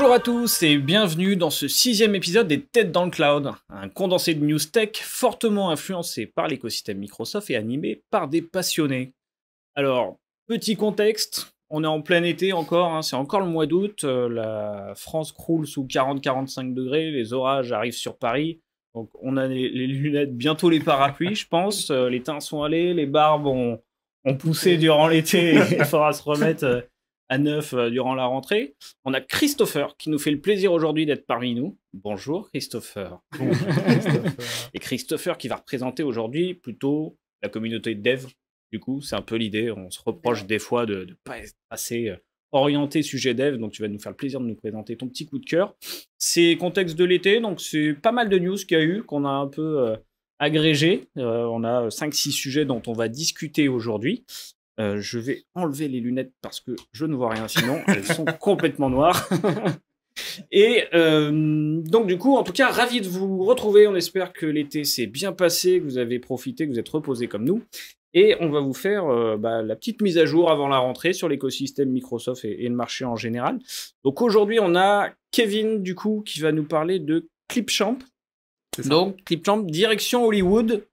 Bonjour à tous et bienvenue dans ce 6e épisode des Têtes dans le Cloud, un condensé de news tech fortement influencé par l'écosystème Microsoft et animé par des passionnés. Alors, petit contexte, on est en plein été encore, c'est encore le mois d'août, la France croule sous 40-45 degrés, les orages arrivent sur Paris, donc on a les lunettes, bientôt les parapluies je pense, les teints sont allés, les barbes ont poussé durant l'été, il faudra se remettre à neuf durant la rentrée. On a Christopher qui nous fait le plaisir aujourd'hui d'être parmi nous. Bonjour Christopher. Bonjour Christopher. Et Christopher qui va représenter aujourd'hui plutôt la communauté dev. Du coup, c'est un peu l'idée. On se reproche des fois de ne pas être assez orienté sujet dev. Donc tu vas nous faire le plaisir de nous présenter ton petit coup de cœur. C'est contexte de l'été, donc c'est pas mal de news qu'il y a eu, qu'on a un peu agrégé. On a 5-6 sujets dont on va discuter aujourd'hui. Je vais enlever les lunettes parce que je ne vois rien sinon, elles sont complètement noires. Et donc du coup, en tout cas, ravi de vous retrouver. On espère que l'été s'est bien passé, que vous avez profité, que vous êtes reposés comme nous. Et on va vous faire la petite mise à jour avant la rentrée sur l'écosystème Microsoft et le marché en général. Donc aujourd'hui, on a Kevin, du coup, qui va nous parler de Clipchamp. Donc Clipchamp, direction Hollywood,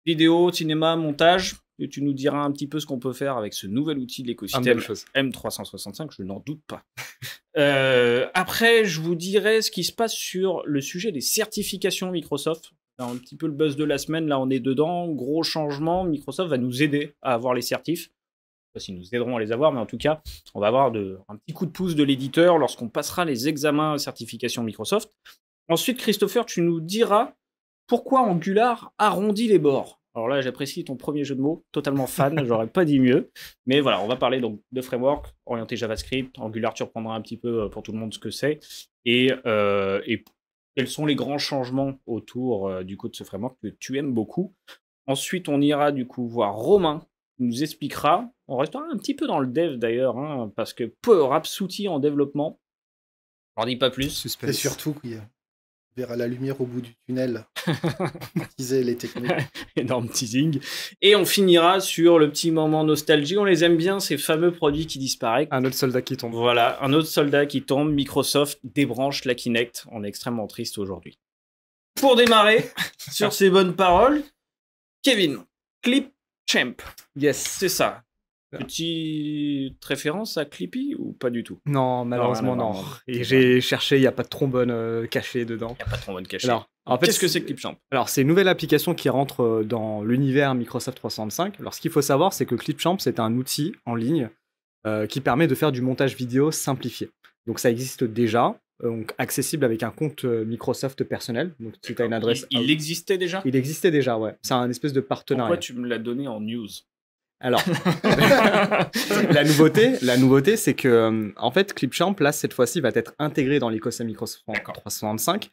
vidéo, cinéma, montage. Et tu nous diras un petit peu ce qu'on peut faire avec ce nouvel outil de l'écosystème M365, je n'en doute pas. Après, je vous dirai ce qui se passe sur le sujet des certifications Microsoft. C'est un petit peu le buzz de la semaine, là on est dedans, gros changement, Microsoft va nous aider à avoir les certifs. Je ne sais pas s'ils nous aideront à les avoir, mais en tout cas, on va avoir un petit coup de pouce de l'éditeur lorsqu'on passera les examens certification Microsoft. Ensuite, Christopher, tu nous diras pourquoi Angular arrondit les bords. Alors là, j'apprécie ton premier jeu de mots, totalement fan, j'aurais pas dit mieux. Mais voilà, on va parler donc de framework, orienté JavaScript. Angular, tu reprendras un petit peu pour tout le monde ce que c'est. Et quels sont les grands changements autour du coup de ce framework que tu aimes beaucoup. Ensuite, on ira du coup voir Romain, qui nous expliquera. On restera un petit peu dans le dev d'ailleurs, parce que Power Apps outils en développement. On n'en dit pas plus. Suspense. Et surtout qu'il verra la lumière au bout du tunnel. Teaser les techniques. Énorme teasing. Et on finira sur le petit moment nostalgie. On les aime bien, ces fameux produits qui disparaissent. Un autre soldat qui tombe. Voilà, un autre soldat qui tombe. Microsoft débranche la Kinect. On est extrêmement triste aujourd'hui. Pour démarrer, sur ces bonnes paroles, Kevin, Clipchamp. Yes. C'est ça. Petite référence à Clippy ou pas du tout? Non, malheureusement non. Et j'ai cherché, il n'y a pas de trombone caché dedans. Il n'y a pas de trombone caché. Alors, en fait, qu'est-ce que c'est que Clipchamp? Alors, c'est une nouvelle application qui rentre dans l'univers Microsoft 365. Alors, ce qu'il faut savoir, c'est que Clipchamp, c'est un outil en ligne qui permet de faire du montage vidéo simplifié. Donc, ça existe déjà, donc accessible avec un compte Microsoft personnel. Donc, si tu as une adresse... Il existait déjà? Il existait déjà, ouais. C'est un espèce de partenariat. Pourquoi tu me l'as donné en news? Alors, la nouveauté, c'est que, en fait, Clipchamp, là, cette fois-ci, va être intégré dans l'écosystème Microsoft 365,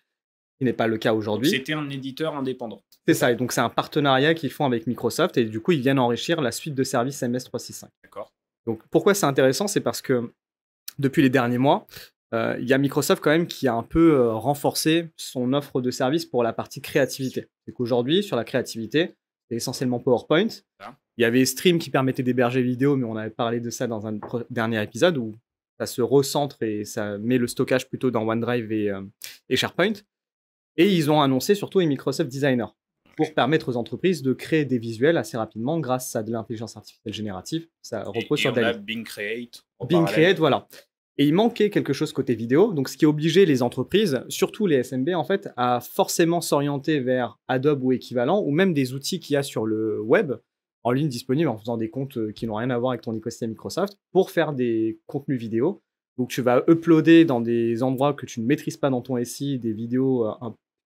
qui n'est pas le cas aujourd'hui. C'était un éditeur indépendant. C'est ça, et donc c'est un partenariat qu'ils font avec Microsoft, et du coup, ils viennent enrichir la suite de services MS 365. D'accord. Donc, pourquoi c'est intéressant? C'est parce que, depuis les derniers mois, il y a Microsoft quand même qui a un peu renforcé son offre de services pour la partie créativité. C'est qu'aujourd'hui, sur la créativité, c'est essentiellement PowerPoint. Il y avait Stream qui permettait d'héberger vidéo, mais on avait parlé de ça dans un dernier épisode où ça se recentre et ça met le stockage plutôt dans OneDrive et SharePoint. Et ils ont annoncé surtout les Microsoft Designer pour permettre aux entreprises de créer des visuels assez rapidement grâce à de l'intelligence artificielle générative. Ça repose sur DALL-E. Bing Create. Bing Create, voilà. Et il manquait quelque chose côté vidéo, donc ce qui obligeait les entreprises, surtout les SMB en fait, à forcément s'orienter vers Adobe ou équivalent, ou même des outils qu'il y a sur le web, en ligne disponibles en faisant des comptes qui n'ont rien à voir avec ton écosystème Microsoft, pour faire des contenus vidéo. Donc tu vas uploader dans des endroits que tu ne maîtrises pas dans ton SI, des vidéos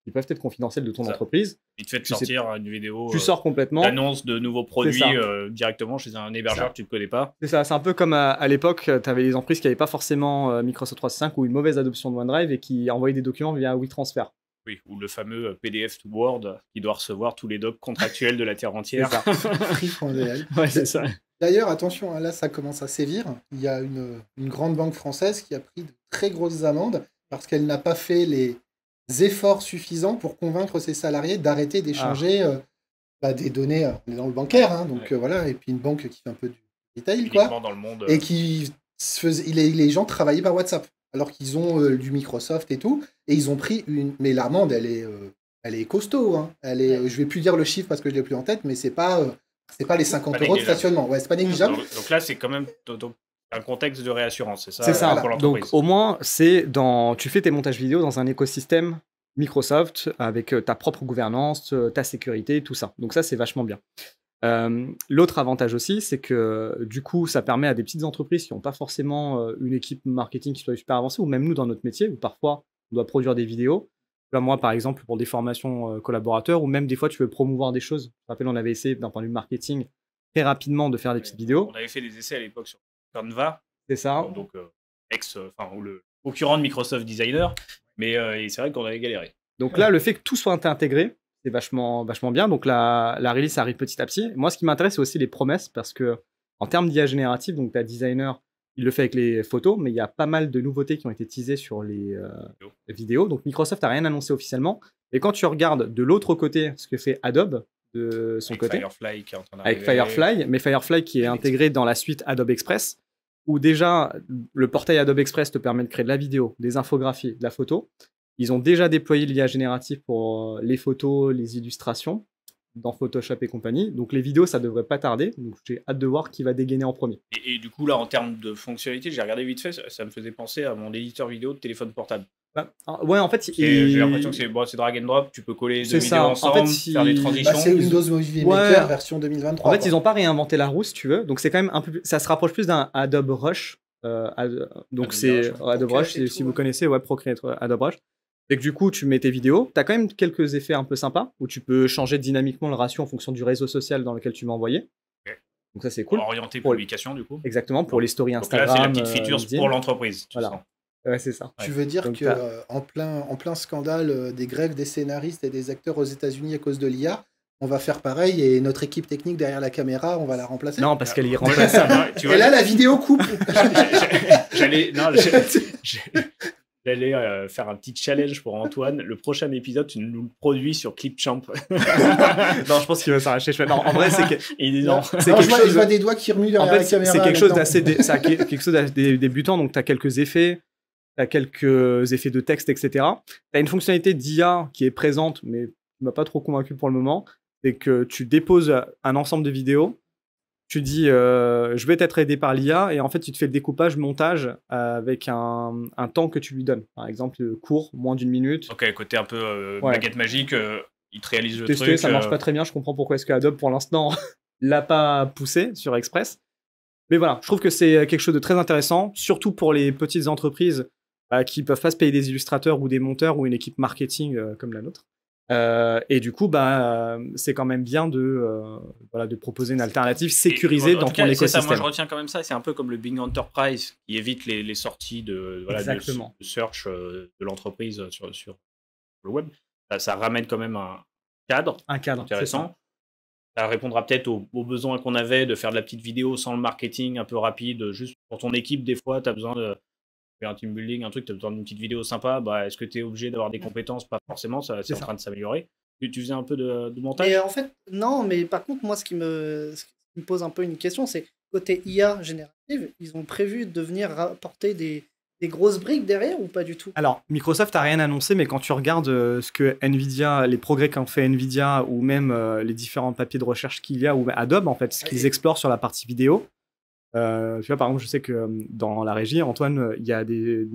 qui peuvent être confidentielles de ton entreprise. Il te fait sortir une vidéo. Tu sors complètement. D'annonce de nouveaux produits directement chez un hébergeur que tu ne connais pas. C'est ça, c'est un peu comme à l'époque, tu avais les entreprises qui n'avaient pas forcément Microsoft 365 ou une mauvaise adoption de OneDrive et qui envoyaient des documents via WeTransfer. Oui, ou le fameux PDF to Word qui doit recevoir tous les docs contractuels de la Terre entière. C'est ça. Free.dl. Ouais, c'est ça. D'ailleurs, attention, là, ça commence à sévir. Il y a une grande banque française qui a pris de très grosses amendes parce qu'elle n'a pas fait les efforts suffisants pour convaincre ses salariés d'arrêter d'échanger des données dans le bancaire. Donc voilà, et puis une banque qui fait un peu du retail, quoi. Dans le monde, et qui les gens travaillaient par WhatsApp. alors qu'ils ont du Microsoft et tout, et ils ont pris une... Mais l'amende, elle est costaud, hein. Je vais plus dire le chiffre parce que je l'ai plus en tête, mais c'est pas les 50 euros de stationnement. Ouais, c'est pas négligeable. Donc là, c'est quand même un contexte de réassurance, c'est ça? C'est ça. Pour l'entreprise. Donc au moins, tu fais tes montages vidéo dans un écosystème Microsoft avec ta propre gouvernance, ta sécurité, tout ça. Donc ça, c'est vachement bien. L'autre avantage aussi, c'est que du coup, ça permet à des petites entreprises qui n'ont pas forcément une équipe marketing qui soit super avancée, ou même nous dans notre métier, où parfois on doit produire des vidéos. Là, moi, par exemple, pour des formations collaborateurs, ou même des fois tu veux promouvoir des choses. Je me rappelle, on avait essayé d'un point de vue marketing très rapidement de faire des petites vidéos. On avait fait des essais à l'époque sur Canva. C'est ça. Donc le concurrent de Microsoft Designer, mais c'est vrai qu'on avait galéré. Donc là, le fait que tout soit intégré, c'est vachement bien. Donc la release arrive petit à petit. Moi, ce qui m'intéresse, c'est aussi les promesses, parce que en termes d'IA générative, donc tu as Designer, il le fait avec les photos, mais il y a pas mal de nouveautés qui ont été teasées sur les vidéos. Donc Microsoft n'a rien annoncé officiellement. Et quand tu regardes de l'autre côté ce que fait Adobe de son côté, Firefly qui est en train avec Firefly, mais Firefly qui est intégré dans la suite Adobe Express, où déjà le portail Adobe Express te permet de créer de la vidéo, des infographies, de la photo. Ils ont déjà déployé l'IA générative pour les photos, les illustrations dans Photoshop et compagnie. Donc les vidéos, ça devrait pas tarder. Donc j'ai hâte de voir qui va dégainer en premier. Et du coup, là, en termes de fonctionnalité, j'ai regardé vite fait, ça me faisait penser à mon éditeur vidéo de téléphone portable. Ouais, en fait, j'ai l'impression que c'est drag and drop, tu peux coller deux vidéos ensemble, en fait, faire des transitions. C'est Windows Movie Maker version 2023. En fait, ils n'ont pas réinventé la roue, si tu veux. Donc c'est quand même un peu ça se rapproche plus d'un Adobe Rush. Donc c'est Adobe Rush, si vous connaissez, Procreate, Adobe Rush. Et que du coup, tu mets tes vidéos. Tu as quand même quelques effets un peu sympas où tu peux changer dynamiquement le ratio en fonction du réseau social dans lequel tu vas envoyer. Okay. Donc ça, c'est cool. Orienté publication, du coup. Exactement, pour les stories Instagram. Donc là, c'est la petite feature pour l'entreprise. Voilà. Ouais, c'est ça. Tu veux dire qu'en plein scandale des grèves des scénaristes et des acteurs aux États-Unis à cause de l'IA, on va faire pareil et notre équipe technique derrière la caméra, on va la remplacer? Non, parce qu'elle est remplaçable. Et là, la vidéo coupe. J'allais faire un petit challenge pour Antoine. Le prochain épisode, tu nous le produis sur Clipchamp. Non, je pense qu'il va s'arracher. Non, en vrai, c'est que... je vois des doigts qui remuent derrière la caméra. C'est quelque chose d'assez débutant. Donc, tu as quelques effets. Tu as quelques effets de texte, etc. Tu as une fonctionnalité d'IA qui est présente, mais qui ne m'a pas trop convaincu pour le moment. C'est que tu déposes un ensemble de vidéos. Tu dis je vais être aidé par l'IA et en fait tu te fais le découpage, montage avec un temps que tu lui donnes. Par exemple court, moins d'1 minute. Ok, côté un peu baguette magique, il te réalise le Testé, truc. Ça marche pas très bien, je comprends pourquoi est-ce que Adobe pour l'instant l'a pas poussé sur Express. Mais voilà, je trouve que c'est quelque chose de très intéressant, surtout pour les petites entreprises qui peuvent pas se payer des illustrateurs ou des monteurs ou une équipe marketing comme la nôtre. Et du coup, c'est quand même bien de proposer une alternative sécurisée dans ton écosystème. Ça, moi, je retiens quand même ça. C'est un peu comme le Bing Enterprise qui évite les sorties de search de l'entreprise sur le web. Ça ramène quand même un cadre intéressant. Ça répondra peut-être aux besoins qu'on avait de faire de la petite vidéo sans le marketing un peu rapide. Juste pour ton équipe, des fois, tu as besoin de faire un team building, un truc, tu as besoin d'une petite vidéo sympa. Est-ce que tu es obligé d'avoir des compétences? Pas forcément, c'est en train de s'améliorer. Tu faisais un peu de montage? Et en fait, non, mais par contre, moi, ce qui me pose un peu une question, c'est côté IA générative, ils ont prévu de venir rapporter des grosses briques derrière ou pas du tout? Alors, Microsoft n'a rien annoncé, mais quand tu regardes ce que Nvidia, les progrès qu'ont fait Nvidia ou même les différents papiers de recherche qu'il y a, ou Adobe, en fait, ce qu'ils explorent sur la partie vidéo. Tu vois, par exemple, je sais que dans la régie, Antoine, il y a des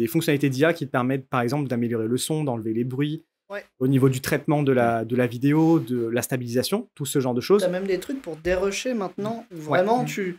fonctionnalités d'IA qui te permettent, par exemple, d'améliorer le son, d'enlever les bruits, au niveau du traitement de la vidéo, de la stabilisation, tout ce genre de choses. Tu as même des trucs pour dérusher maintenant, où vraiment tu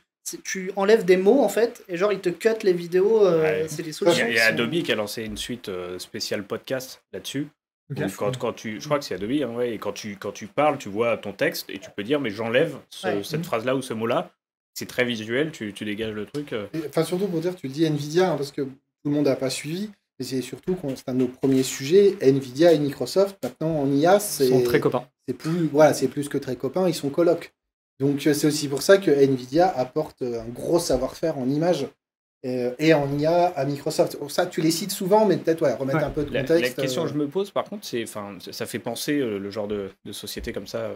enlèves des mots en fait, et genre ils te cut les vidéos, c'est des solutions. Il y a Adobe qui a lancé une suite spéciale podcast là-dessus. Okay. Quand je crois que c'est Adobe, et quand tu parles, tu vois ton texte et tu peux dire mais j'enlève cette phrase-là ou ce mot-là. C'est très visuel, tu dégages le truc. Enfin, surtout pour dire, tu le dis Nvidia, parce que tout le monde n'a pas suivi, mais c'est surtout que c'est un de nos premiers sujets. Nvidia et Microsoft, maintenant en IA, sont très copains. C'est plus que très copains, ils sont colocs. Donc c'est aussi pour ça que Nvidia apporte un gros savoir-faire en images et en IA à Microsoft. Ça, tu les cites souvent, mais peut-être remettre un peu de contexte. La question que je me pose, par contre, ça fait penser le genre de société comme ça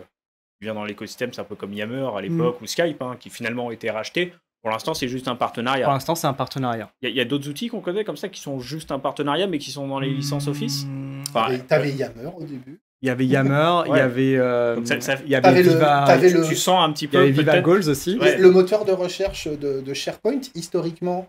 qui vient dans l'écosystème, c'est un peu comme Yammer à l'époque ou Skype, qui finalement ont été rachetés. Pour l'instant, c'est juste un Pour partenariat. l'instant, c'est un partenariat. Il y a d'autres outils qu'on connaît comme ça qui sont juste un partenariat, mais qui sont dans les licences Office. Enfin, T'avais Yammer au début. Il y avait Yammer, il y Ouais. avait, Donc il y avait T'avais le- Viva, t'avais tu, le- tu sens un petit il y avait peu Viva peut-être. Goals aussi. Ouais. Le moteur de recherche de SharePoint, historiquement,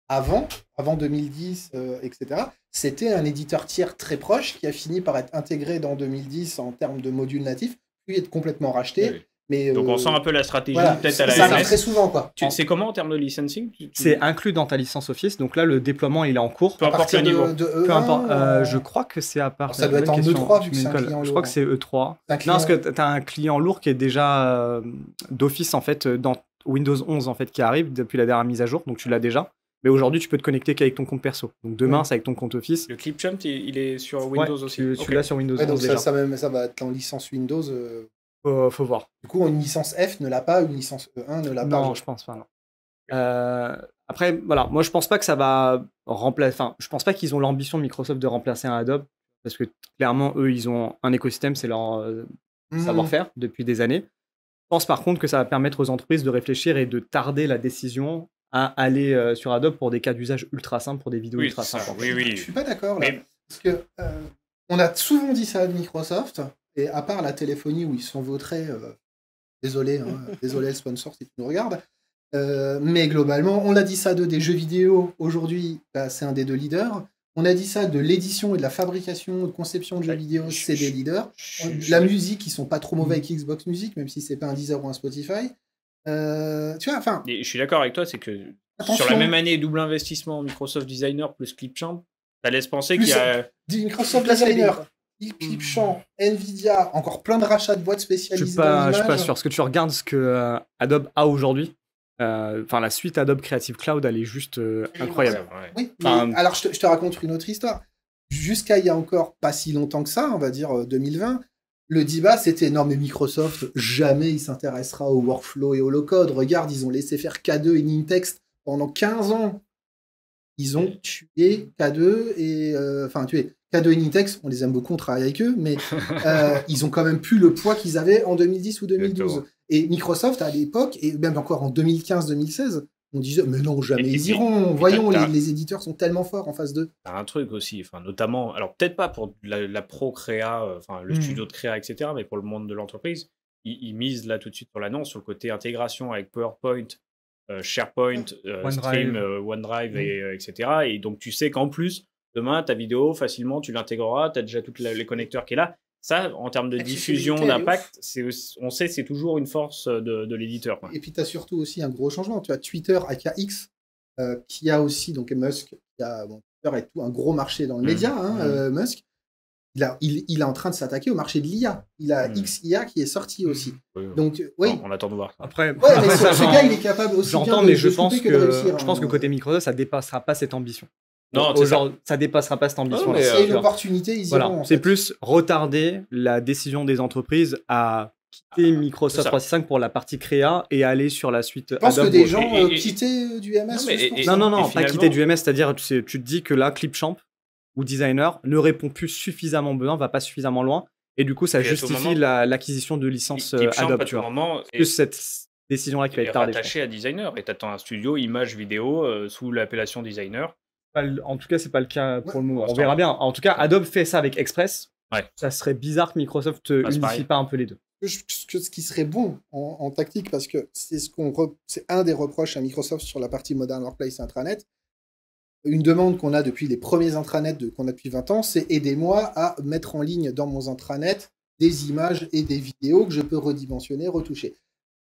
avant 2010, etc., c'était un éditeur tiers très proche qui a fini par être intégré dans 2010 en termes de modules natifs, puis être complètement racheté. Oui. Mais, Donc on sent un peu la stratégie voilà, peut-être à ça la arrive MS. très souvent, quoi. C'est comment en termes de licensing? C'est inclus dans ta licence Office, donc là le déploiement il est en cours. Peu À importe le partir niveau. de Peu E1, importe, ou je crois que c'est à part. Ça doit être en Bonne E3 question, vu tu que mets c'est une un colle. client Je crois lourd. que c'est E3. un Non, client- parce que tu as un client lourd qui est déjà d'office en fait dans Windows 11 en fait qui arrive depuis la dernière mise à jour, donc tu l'as déjà. Mais aujourd'hui tu peux te connecter qu'avec ton compte perso. Donc demain Oui. c'est avec ton compte Office. Le Clipchamp, il est sur Windows Ouais, aussi. tu Ok. l'as sur Windows Ouais, donc 11 déjà. ça va être en licence Windows. Faut voir. Du coup, une licence F ne l'a pas, une licence E1 ne l'a pas. Non, je pense pas. Non. Après, voilà, moi je pense pas que ça va remplacer. Enfin, je pense pas qu'ils ont l'ambition de Microsoft de remplacer un Adobe parce que clairement eux ils ont un écosystème, c'est leur Mhm. savoir-faire depuis des années. Je pense par contre que ça va permettre aux entreprises de réfléchir et de tarder la décision à aller sur Adobe pour des cas d'usage ultra simples, pour des vidéos Oui, ultra ça, simples. oui, oui. Je suis pas d'accord là. Mais- Parce que on a souvent dit ça de Microsoft, et à part la téléphonie où ils sont vautrés, désolé, hein, désolé le sponsor si tu nous regardes, mais globalement, on a dit ça des jeux vidéo, aujourd'hui, bah, c'est un des deux leaders. On a dit ça de l'édition et de la fabrication, de conception de jeux vidéo, c'est des leaders. La musique, ils sont pas trop mauvais avec Xbox Music, même si c'est pas un Deezer ou un Spotify. Tu vois, enfin, Et je suis d'accord avec toi, c'est que attention, sur la même année, double investissement Microsoft Designer plus Clipchamp, ça laisse penser Plus qu'il y a. Microsoft Place les Designer, billes, Clipchamp, Nvidia, encore plein de rachats de boîtes Je spécialisées suis dans pas l'image. sûr. Parce que tu regardes ce que Adobe a aujourd'hui. Enfin, la suite Adobe Creative Cloud, elle est juste incroyable. Ouais. Oui, mais Enfin, alors je te raconte une autre histoire. Jusqu'à il y a encore pas si longtemps que ça, on va dire 2020, le débat c'était non mais Microsoft, jamais il s'intéressera au workflow et au low-code. Regarde, ils ont laissé faire K2 et Nintext pendant 15 ans. Ils ont tué K2 et... Enfin, tué K2 et Nintext, on les aime beaucoup, on travaille avec eux, mais ils ont quand même plus le poids qu'ils avaient en 2010 ou 2012. Exactement. Et Microsoft, à l'époque, et même encore en 2015-2016, on disait, mais non, jamais Et ils puis- iront. puis Voyons, t'as- les éditeurs sont tellement forts en phase 2. T'as un truc aussi, enfin, notamment, alors peut-être pas pour la pro créa, enfin le studio de créa, etc., mais pour le monde de l'entreprise, ils misent là tout de suite sur l'annonce, sur le côté intégration avec PowerPoint, SharePoint, OneDrive. Stream, OneDrive, etc. Et donc tu sais qu'en plus, demain, ta vidéo, facilement, tu l'intégreras, tu as déjà tous les connecteurs qui est là. Ça, en termes de diffusion, L'accessibilité, elle est d'impact, on sait c'est toujours une force de l'éditeur. quoi. Et puis, tu as surtout aussi un gros changement. Tu as Twitter, aka X, qui a aussi, donc Musk, qui a Twitter et tout, un gros marché dans le média, Musk. Il est en train de s'attaquer au marché de l'IA. Il a XIA qui est sorti aussi. Oui, Donc, oui. On attend de voir. Après, Ouais, mais ce gars, il est capable aussi bien j'entends, de mais je de pense flipper de réussir. je pense que hein. côté Microsoft, ça dépassera pas cette ambition. Non, c'est ça. Aujourd'hui, ça dépassera pas cette ambition. mais, S'il y a une opportunité, ils Voilà, iront. en c'est fait. plus retarder la décision des entreprises à quitter Microsoft c'est ça. 365 pour la partie créa et aller sur la suite Je pense que Adobe. des gens Et- quittaient du MS. Non, mais- juste pour et- ça. Non, pas finalement- quitter du MS, c'est-à-dire tu te dis que là, Clipchamp ou Designer ne répond plus suffisamment besoin, va pas suffisamment loin, et du coup, ça Et à tout justifie moment- l'acquisition de licences Clipchamp, Adobe. à Tu tout vois. moment, Plus cette décision-là qui va est être tardée. je rattaché à designer. Et t'attends un studio image vidéo sous l'appellation designer. pense. En tout cas, c'est pas le cas pour le moment. pour On l'instant. verra bien. En tout cas, Adobe fait ça avec Express. Ouais. Ça serait bizarre que Microsoft c'est unifie pareil. pas un peu les deux. Ce qui serait bon en tactique, parce que c'est un des reproches à Microsoft sur la partie Modern Workplace intranet. Une demande qu'on a depuis les premiers intranets qu'on a depuis 20 ans, c'est aidez-moi à mettre en ligne dans mon intranet des images et des vidéos que je peux redimensionner, retoucher.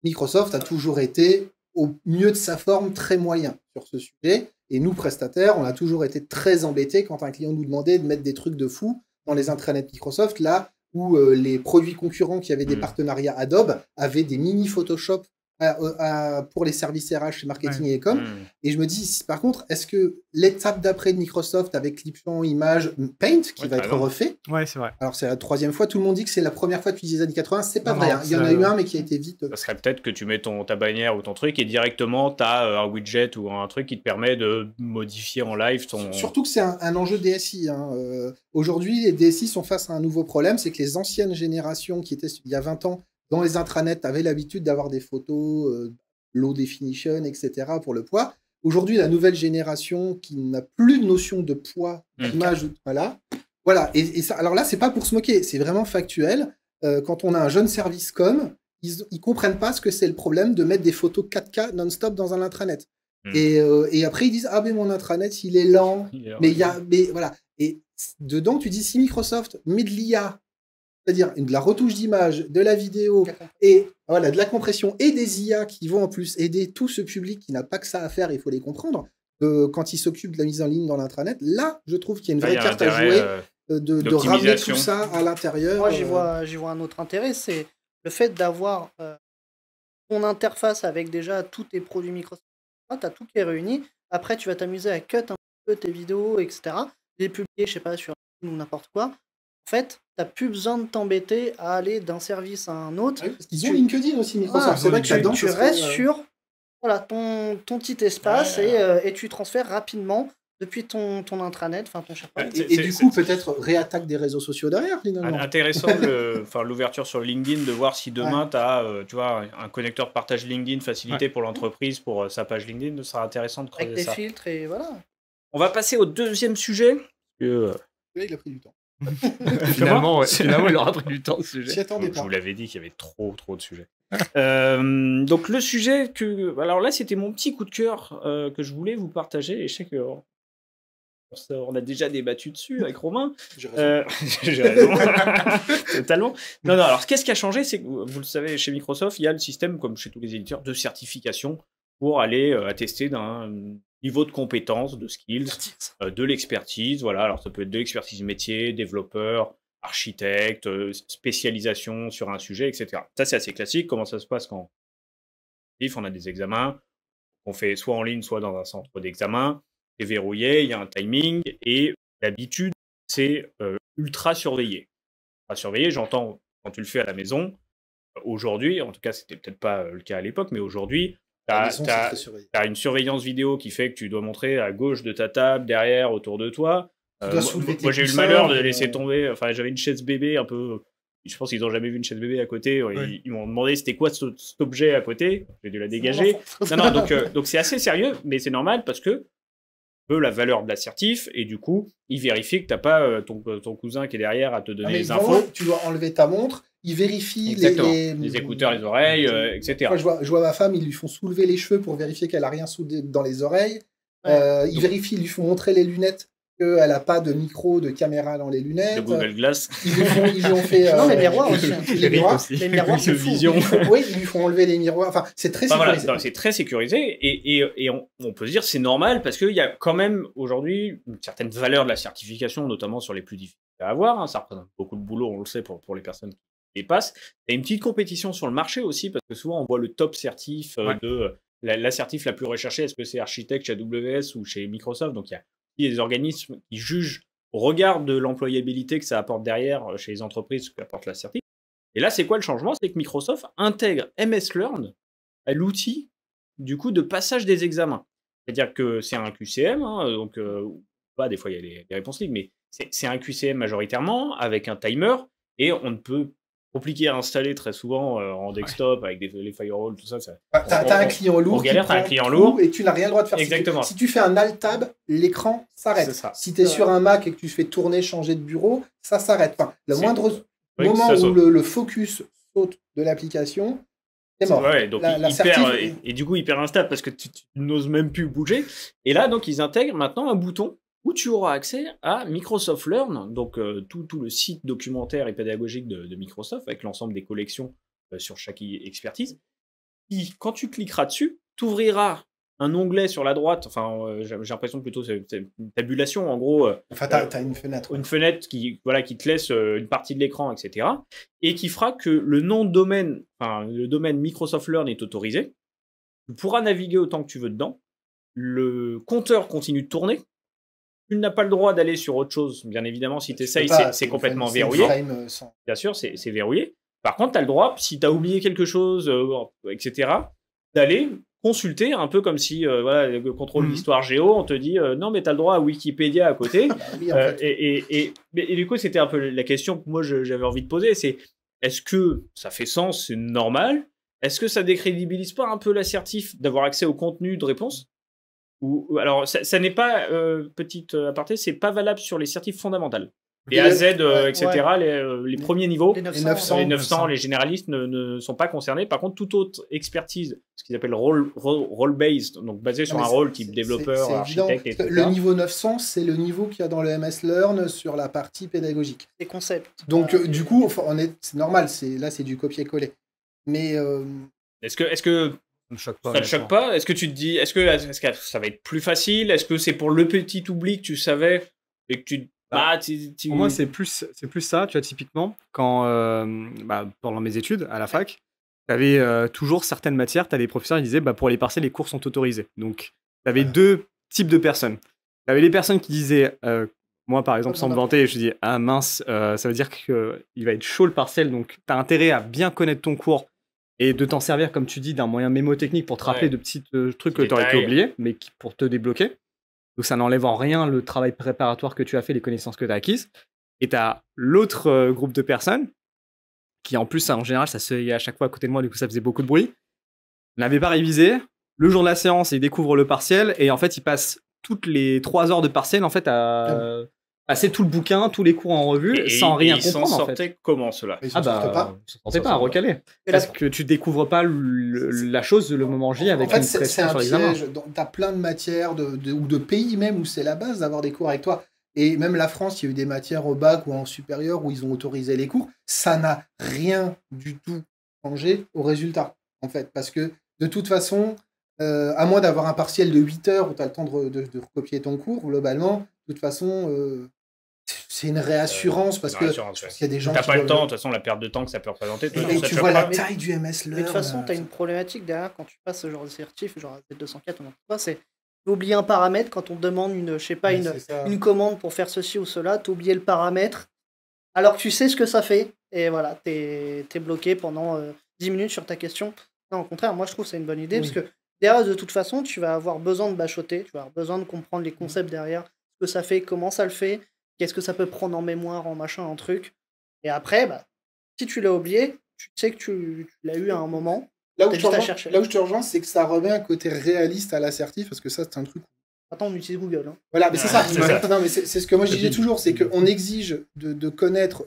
Microsoft a toujours été, au mieux de sa forme, très moyen sur ce sujet. Et nous, prestataires, on a toujours été très embêtés quand un client nous demandait de mettre des trucs de fou dans les intranets Microsoft, là où les produits concurrents qui avaient des partenariats Adobe avaient des mini Photoshop pour les services RH, marketing et com. Et je me dis, par contre, est-ce que l'étape d'après de Microsoft avec Clipchamp, Image, Paint, qui va être refait, Ouais, c'est vrai. alors c'est la troisième fois, tout le monde dit que c'est la première fois depuis les années 80, c'est pas Non, vrai, non, hein. Il y en a c'est- eu un, mais qui a été vite. Ça serait peut-être que tu mets ta bannière ou ton truc et directement tu as un widget ou un truc qui te permet de modifier en live ton. Surtout que c'est un enjeu DSI. Hein. Aujourd'hui, les DSI sont face à un nouveau problème, c'est que les anciennes générations qui étaient il y a 20 ans dans les intranets avaient l'habitude d'avoir des photos low definition, etc. pour le poids. Aujourd'hui, la nouvelle génération qui n'a plus de notion de poids, d'image, voilà. Et ça, alors là, c'est pas pour se moquer, c'est vraiment factuel. Quand on a un jeune service com, ils comprennent pas ce que c'est le problème de mettre des photos 4K non-stop dans un intranet. Et après, ils disent « Ah, mais mon intranet, il est lent. » Mais voilà. Et dedans, tu dis, si Microsoft met de l'IA, c'est-à-dire de la retouche d'image, de la vidéo, et voilà, de la compression, et des IA qui vont en plus aider tout ce public qui n'a pas que ça à faire, il faut les comprendre, quand ils s'occupent de la mise en ligne dans l'intranet, là, je trouve qu'il y a une vraie carte à jouer de ramener tout ça à l'intérieur. Moi, j'y vois un autre intérêt, c'est le fait d'avoir ton interface avec déjà tous tes produits Microsoft. Tu as tout qui est réuni. Après, tu vas t'amuser à cut un peu tes vidéos, etc. Les publier, je sais pas, sur ou n'importe quoi. En fait, tu n'as plus besoin de t'embêter à aller d'un service à un autre. Oui, parce qu'ils ont LinkedIn aussi, Microsoft. C'est vrai que tu restes sur voilà, ton petit espace et tu transfères rapidement depuis ton intranet, enfin ton SharePoint. Et du coup, peut-être réattaque des réseaux sociaux derrière, finalement. Intéressant l'ouverture sur LinkedIn, de voir si demain tu as tu vois, un connecteur de partage LinkedIn facilité pour l'entreprise, pour sa page LinkedIn. Ce sera intéressant de creuser ça. Avec des filtres et voilà. On va passer au deuxième sujet. Là, il a pris du temps. Finalement, il aura pris du temps, ce sujet. Je vous l'avais dit qu'il y avait trop de sujets. Donc le sujet alors là, c'était mon petit coup de cœur que je voulais vous partager, et je sais que on a déjà débattu dessus avec Romain. J'ai raison. J'ai raison. Totalement. Non, alors qu'est-ce qui a changé? C'est que vous le savez, chez Microsoft, il y a le système, comme chez tous les éditeurs, de certification pour aller attester d'un niveau de compétence, de skills, de l'expertise. Voilà, alors ça peut être de l'expertise métier, développeur, architecte, spécialisation sur un sujet, etc. Ça, c'est assez classique. Comment ça se passe quand on a des examens qu'on fait soit en ligne, soit dans un centre d'examen? C'est verrouillé, il y a un timing, et d'habitude, c'est ultra surveillé. Ultra surveillé, j'entends quand tu le fais à la maison. Aujourd'hui, en tout cas, c'était peut-être pas le cas à l'époque, mais aujourd'hui, tu as une surveillance vidéo qui fait que tu dois montrer à gauche de ta table, derrière, autour de toi. Moi, j'ai eu le malheur de laisser tomber. Enfin, j'avais une chaise bébé un peu. Je pense qu'ils n'ont jamais vu une chaise bébé à côté. Ils m'ont demandé c'était quoi cet objet à côté. J'ai dû la dégager. Non, donc c'est assez sérieux, mais c'est normal parce que la valeur de l'assertif, et du coup, il vérifie que tu n'as pas ton cousin qui est derrière à te donner les infos. Tu dois enlever ta montre, il vérifie les écouteurs, les oreilles, etc. Moi, je vois ma femme, ils lui font soulever les cheveux pour vérifier qu'elle n'a rien soudé dans les oreilles. Ils vérifient, ils lui font montrer les lunettes, qu'elle n'a pas de micro, de caméra dans les lunettes. De Google Glass. Ils lui ont fait... non, les miroirs aussi. Les miroirs, c'est vision. Ils lui font enlever les miroirs. Enfin, c'est très sécurisé. Voilà, c'est très sécurisé, et on peut se dire c'est normal, parce qu'il y a quand même aujourd'hui une certaine valeur de la certification, notamment sur les plus difficiles à avoir. Ça représente beaucoup de boulot, on le sait, pour les personnes qui dépassent. Il y a une petite compétition sur le marché aussi, parce que souvent on voit le top certif de l'assertif la plus recherchée. Est-ce que c'est architecte chez AWS ou chez Microsoft? Donc il y a des organismes qui jugent au regard de l'employabilité que ça apporte derrière chez les entreprises, ce qu'apporte l'assertif. Et là, c'est quoi le changement? C'est que Microsoft intègre MS Learn à l'outil du coup de passage des examens. C'est-à-dire que c'est un QCM, donc des fois il y a les réponses libres, mais c'est un QCM majoritairement avec un timer, et on ne peut compliqué à installer très souvent en desktop avec les firewalls, tout ça. T'as un client lourd. T'as un client lourd. Et tu n'as rien le droit de faire. Exactement. Si tu fais un Alt-Tab, l'écran s'arrête. Si tu es sur un Mac et que tu fais tourner, changer de bureau, ça s'arrête. Enfin, le moindre moment où le focus saute de l'application, c'est mort. Donc et du coup, hyper instable parce que tu n'oses même plus bouger. Et là, donc, ils intègrent maintenant un bouton où tu auras accès à Microsoft Learn, donc tout le site documentaire et pédagogique de Microsoft, avec l'ensemble des collections sur chaque expertise. Et quand tu cliqueras dessus, tu ouvriras un onglet sur la droite, j'ai l'impression plutôt c'est une tabulation, en gros. Enfin, tu as une fenêtre. Une fenêtre qui te laisse une partie de l'écran, etc. Et qui fera que le nom de domaine, le domaine Microsoft Learn est autorisé. Tu pourras naviguer autant que tu veux dedans. Le compteur continue de tourner. Tu n'as pas le droit d'aller sur autre chose, bien évidemment, si tu essayes, c'est complètement verrouillé. Bien sûr, c'est verrouillé. Par contre, tu as le droit, si tu as oublié quelque chose, etc., d'aller consulter, un peu comme si, le contrôle d'histoire géo, on te dit non, mais tu as le droit à Wikipédia à côté. Oui, en fait. Et du coup, c'était un peu la question que moi j'avais envie de poser, c'est est-ce que ça fait sens, c'est normal? est-ce que ça décrédibilise pas un peu l'assertif d'avoir accès au contenu de réponse? Alors, ça n'est pas, petite aparté, c'est pas valable sur les certifs fondamentales. Les AZ, etc., les premiers niveaux, Les Les 900, 900, les généralistes ne sont pas concernés. Par contre, toute autre expertise, ce qu'ils appellent role-based, donc basé sur un rôle type développeur, c'est architecte, évident. etc. Le niveau 900, c'est le niveau qu'il y a dans le MS Learn sur la partie pédagogique. les concepts. Donc, du coup, enfin, c'est normal, là, c'est du copier-coller. Mais Est-ce que Ça me choque pas. ça te choque pas? Est-ce que tu te dis, est-ce que ça va être plus facile? Est-ce que c'est pour le petit oubli que tu savais et que tu... Pour moi, c'est plus ça, tu vois, typiquement, quand, pendant mes études à la fac, tu avais toujours certaines matières, tu as des professeurs qui disaient, pour les partiels, les cours sont autorisés. Donc, tu avais deux types de personnes. Tu avais les personnes qui disaient, moi par exemple, sans me vanter, je dis, ah mince, ça veut dire qu'il va être chaud le partiel, donc tu as intérêt à bien connaître ton cours et de t'en servir, comme tu dis, d'un moyen mémotechnique pour te rappeler de petits trucs que tu aurais pu détails. oublier, mais pour te débloquer. Donc ça n'enlève en rien le travail préparatoire que tu as fait, les connaissances que tu as acquises. Et tu as l'autre groupe de personnes, qui en plus, en général, ça se fait à chaque fois à côté de moi, du coup ça faisait beaucoup de bruit, n'avaient pas révisé. Le jour de la séance, ils découvrent le partiel, et en fait, ils passent toutes les 3 heures de partiel en fait, à passer tout le bouquin, tous les cours en revue, sans rien ils s'en comprendre en fait. sortaient comment, cela? ils s'en sortent pas. Ils s'en sortaient pas à recaler. Et Parce que tu découvres pas la chose le moment J avec En fait, une c'est pression un sur l'examen. piège. Tu as plein de matières ou de pays même où c'est la base d'avoir des cours avec toi. Et même la France, il y a eu des matières au bac ou en supérieur où ils ont autorisé les cours. Ça n'a rien du tout changé au résultat, en fait. Parce que de toute façon, à moins d'avoir un partiel de 8 heures où tu as le temps de recopier ton cours, globalement, de toute façon, c'est une réassurance parce que Réassurance, je pense qu'il y a des gens T'as qui pas le doivent- temps, de toute façon, la perte de temps que ça peut représenter. Et, toi, et ça tu te vois choque la pas? taille du MS Mais Learn. de toute façon, tu as une problématique derrière quand tu passes ce genre de certif, genre Z204 ou n'importe quoi, c'est tu oublies un paramètre quand on te demande une commande pour faire ceci ou cela, tu oublié le paramètre, alors que tu sais ce que ça fait, et voilà, t'es bloqué pendant 10 minutes sur ta question. Non, au contraire, moi je trouve que c'est une bonne idée, Oui. parce que derrière, de toute façon, tu vas avoir besoin de bachoter, tu vas avoir besoin de comprendre les concepts derrière, ce que ça fait, comment ça le fait, qu'est-ce que ça peut prendre en mémoire, en machin, en truc. Et après, si tu l'as oublié, tu sais que tu l'as eu à un moment. Là où, T'as je juste à te rejoins- chercher. là où je te rejoins, c'est que ça remet un côté réaliste à l'assertif, parce que ça, c'est un truc. Attends, on utilise Google. Hein. Voilà, mais c'est ça. c'est ça. Non, mais c'est ce que moi je disais toujours, c'est qu'on exige de connaître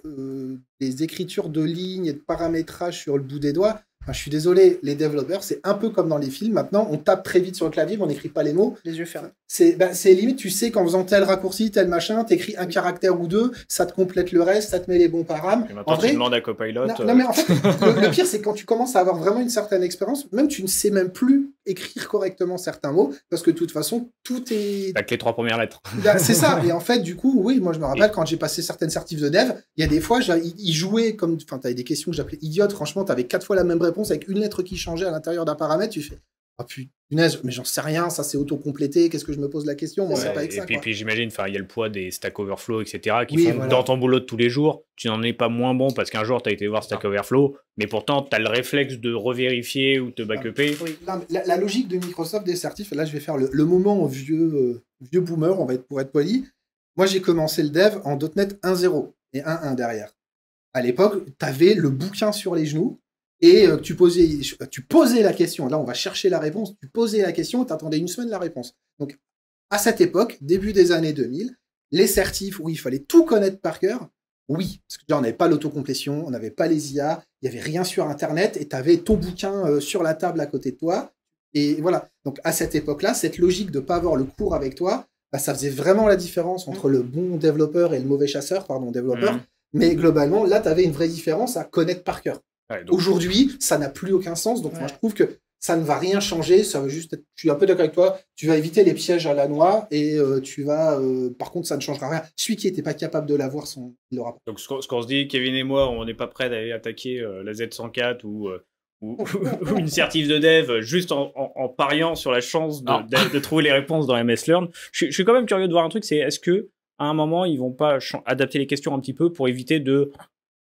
des écritures de lignes et de paramétrage sur le bout des doigts. Enfin, je suis désolé, les développeurs, c'est un peu comme dans les films. Maintenant, on tape très vite sur le clavier, mais on n'écrit pas les mots. Les yeux fermés. C'est limite, tu sais qu'en faisant tel raccourci, tel machin, t'écris un caractère ou deux, ça te complète le reste, ça te met les bons param. Et maintenant, En vrai, tu demandes à Copilot. non, mais en fait, le pire, c'est quand tu commences à avoir vraiment une certaine expérience, même tu ne sais même plus écrire correctement certains mots, parce que de toute façon, tout est... T'as que les 3 premières lettres. C'est ça. Et en fait, du coup, oui, moi, je me rappelle quand j'ai passé certaines certifs de dev, il y a des fois, ils jouaient comme... Enfin, t'avais des questions que j'appelais idiotes. Franchement, t'avais 4 fois la même réponse avec une lettre qui changeait à l'intérieur d'un paramètre. Tu fais... Ah punaise, mais j'en sais rien, ça c'est auto-complété, qu'est-ce que je me pose la question? Moi, c'est pas avec ça, quoi. Puis j'imagine, il y a le poids des Stack Overflow, etc., qui Oui, font voilà. que dans ton boulot de tous les jours, tu n'en es pas moins bon parce qu'un jour, tu as été voir Stack Overflow, mais pourtant, tu as le réflexe de revérifier ou de te backuper. Oui. Non, mais la logique de Microsoft des certifs, là, je vais faire le moment vieux boomer, pour être poli. Moi, j'ai commencé le dev en .NET 1.0 et 1.1 derrière. À l'époque, tu avais le bouquin sur les genoux. Et tu posais la question. Là, on va chercher la réponse. Tu posais la question et tu attendais une semaine la réponse. Donc, à cette époque, début des années 2000, les certifs où il fallait tout connaître par cœur, oui. Parce que là, on n'avait pas l'autocomplétion, on n'avait pas les IA, il n'y avait rien sur Internet et tu avais ton bouquin sur la table à côté de toi. Et voilà. Donc, à cette époque-là, cette logique de ne pas avoir le cours avec toi, ça faisait vraiment la différence entre le bon développeur et le mauvais développeur. Mais globalement, là, tu avais une vraie différence à connaître par cœur. Ouais, donc, Aujourd'hui, ça n'a plus aucun sens. Donc, moi, je trouve que ça ne va rien changer. Ça va juste être... Je suis un peu d'accord avec toi. Tu vas éviter les pièges à la noix et tu vas... par contre, ça ne changera rien. Celui qui n'était pas capable de l'avoir, il l'aura pas. donc ce qu'on se dit, Kevin et moi, on n'est pas prêts d'aller attaquer la Z104 ou une certif de dev juste en pariant sur la chance de trouver les réponses dans MS Learn. Je suis quand même curieux de voir un truc, c'est est-ce que à un moment, ils vont pas adapter les questions un petit peu pour éviter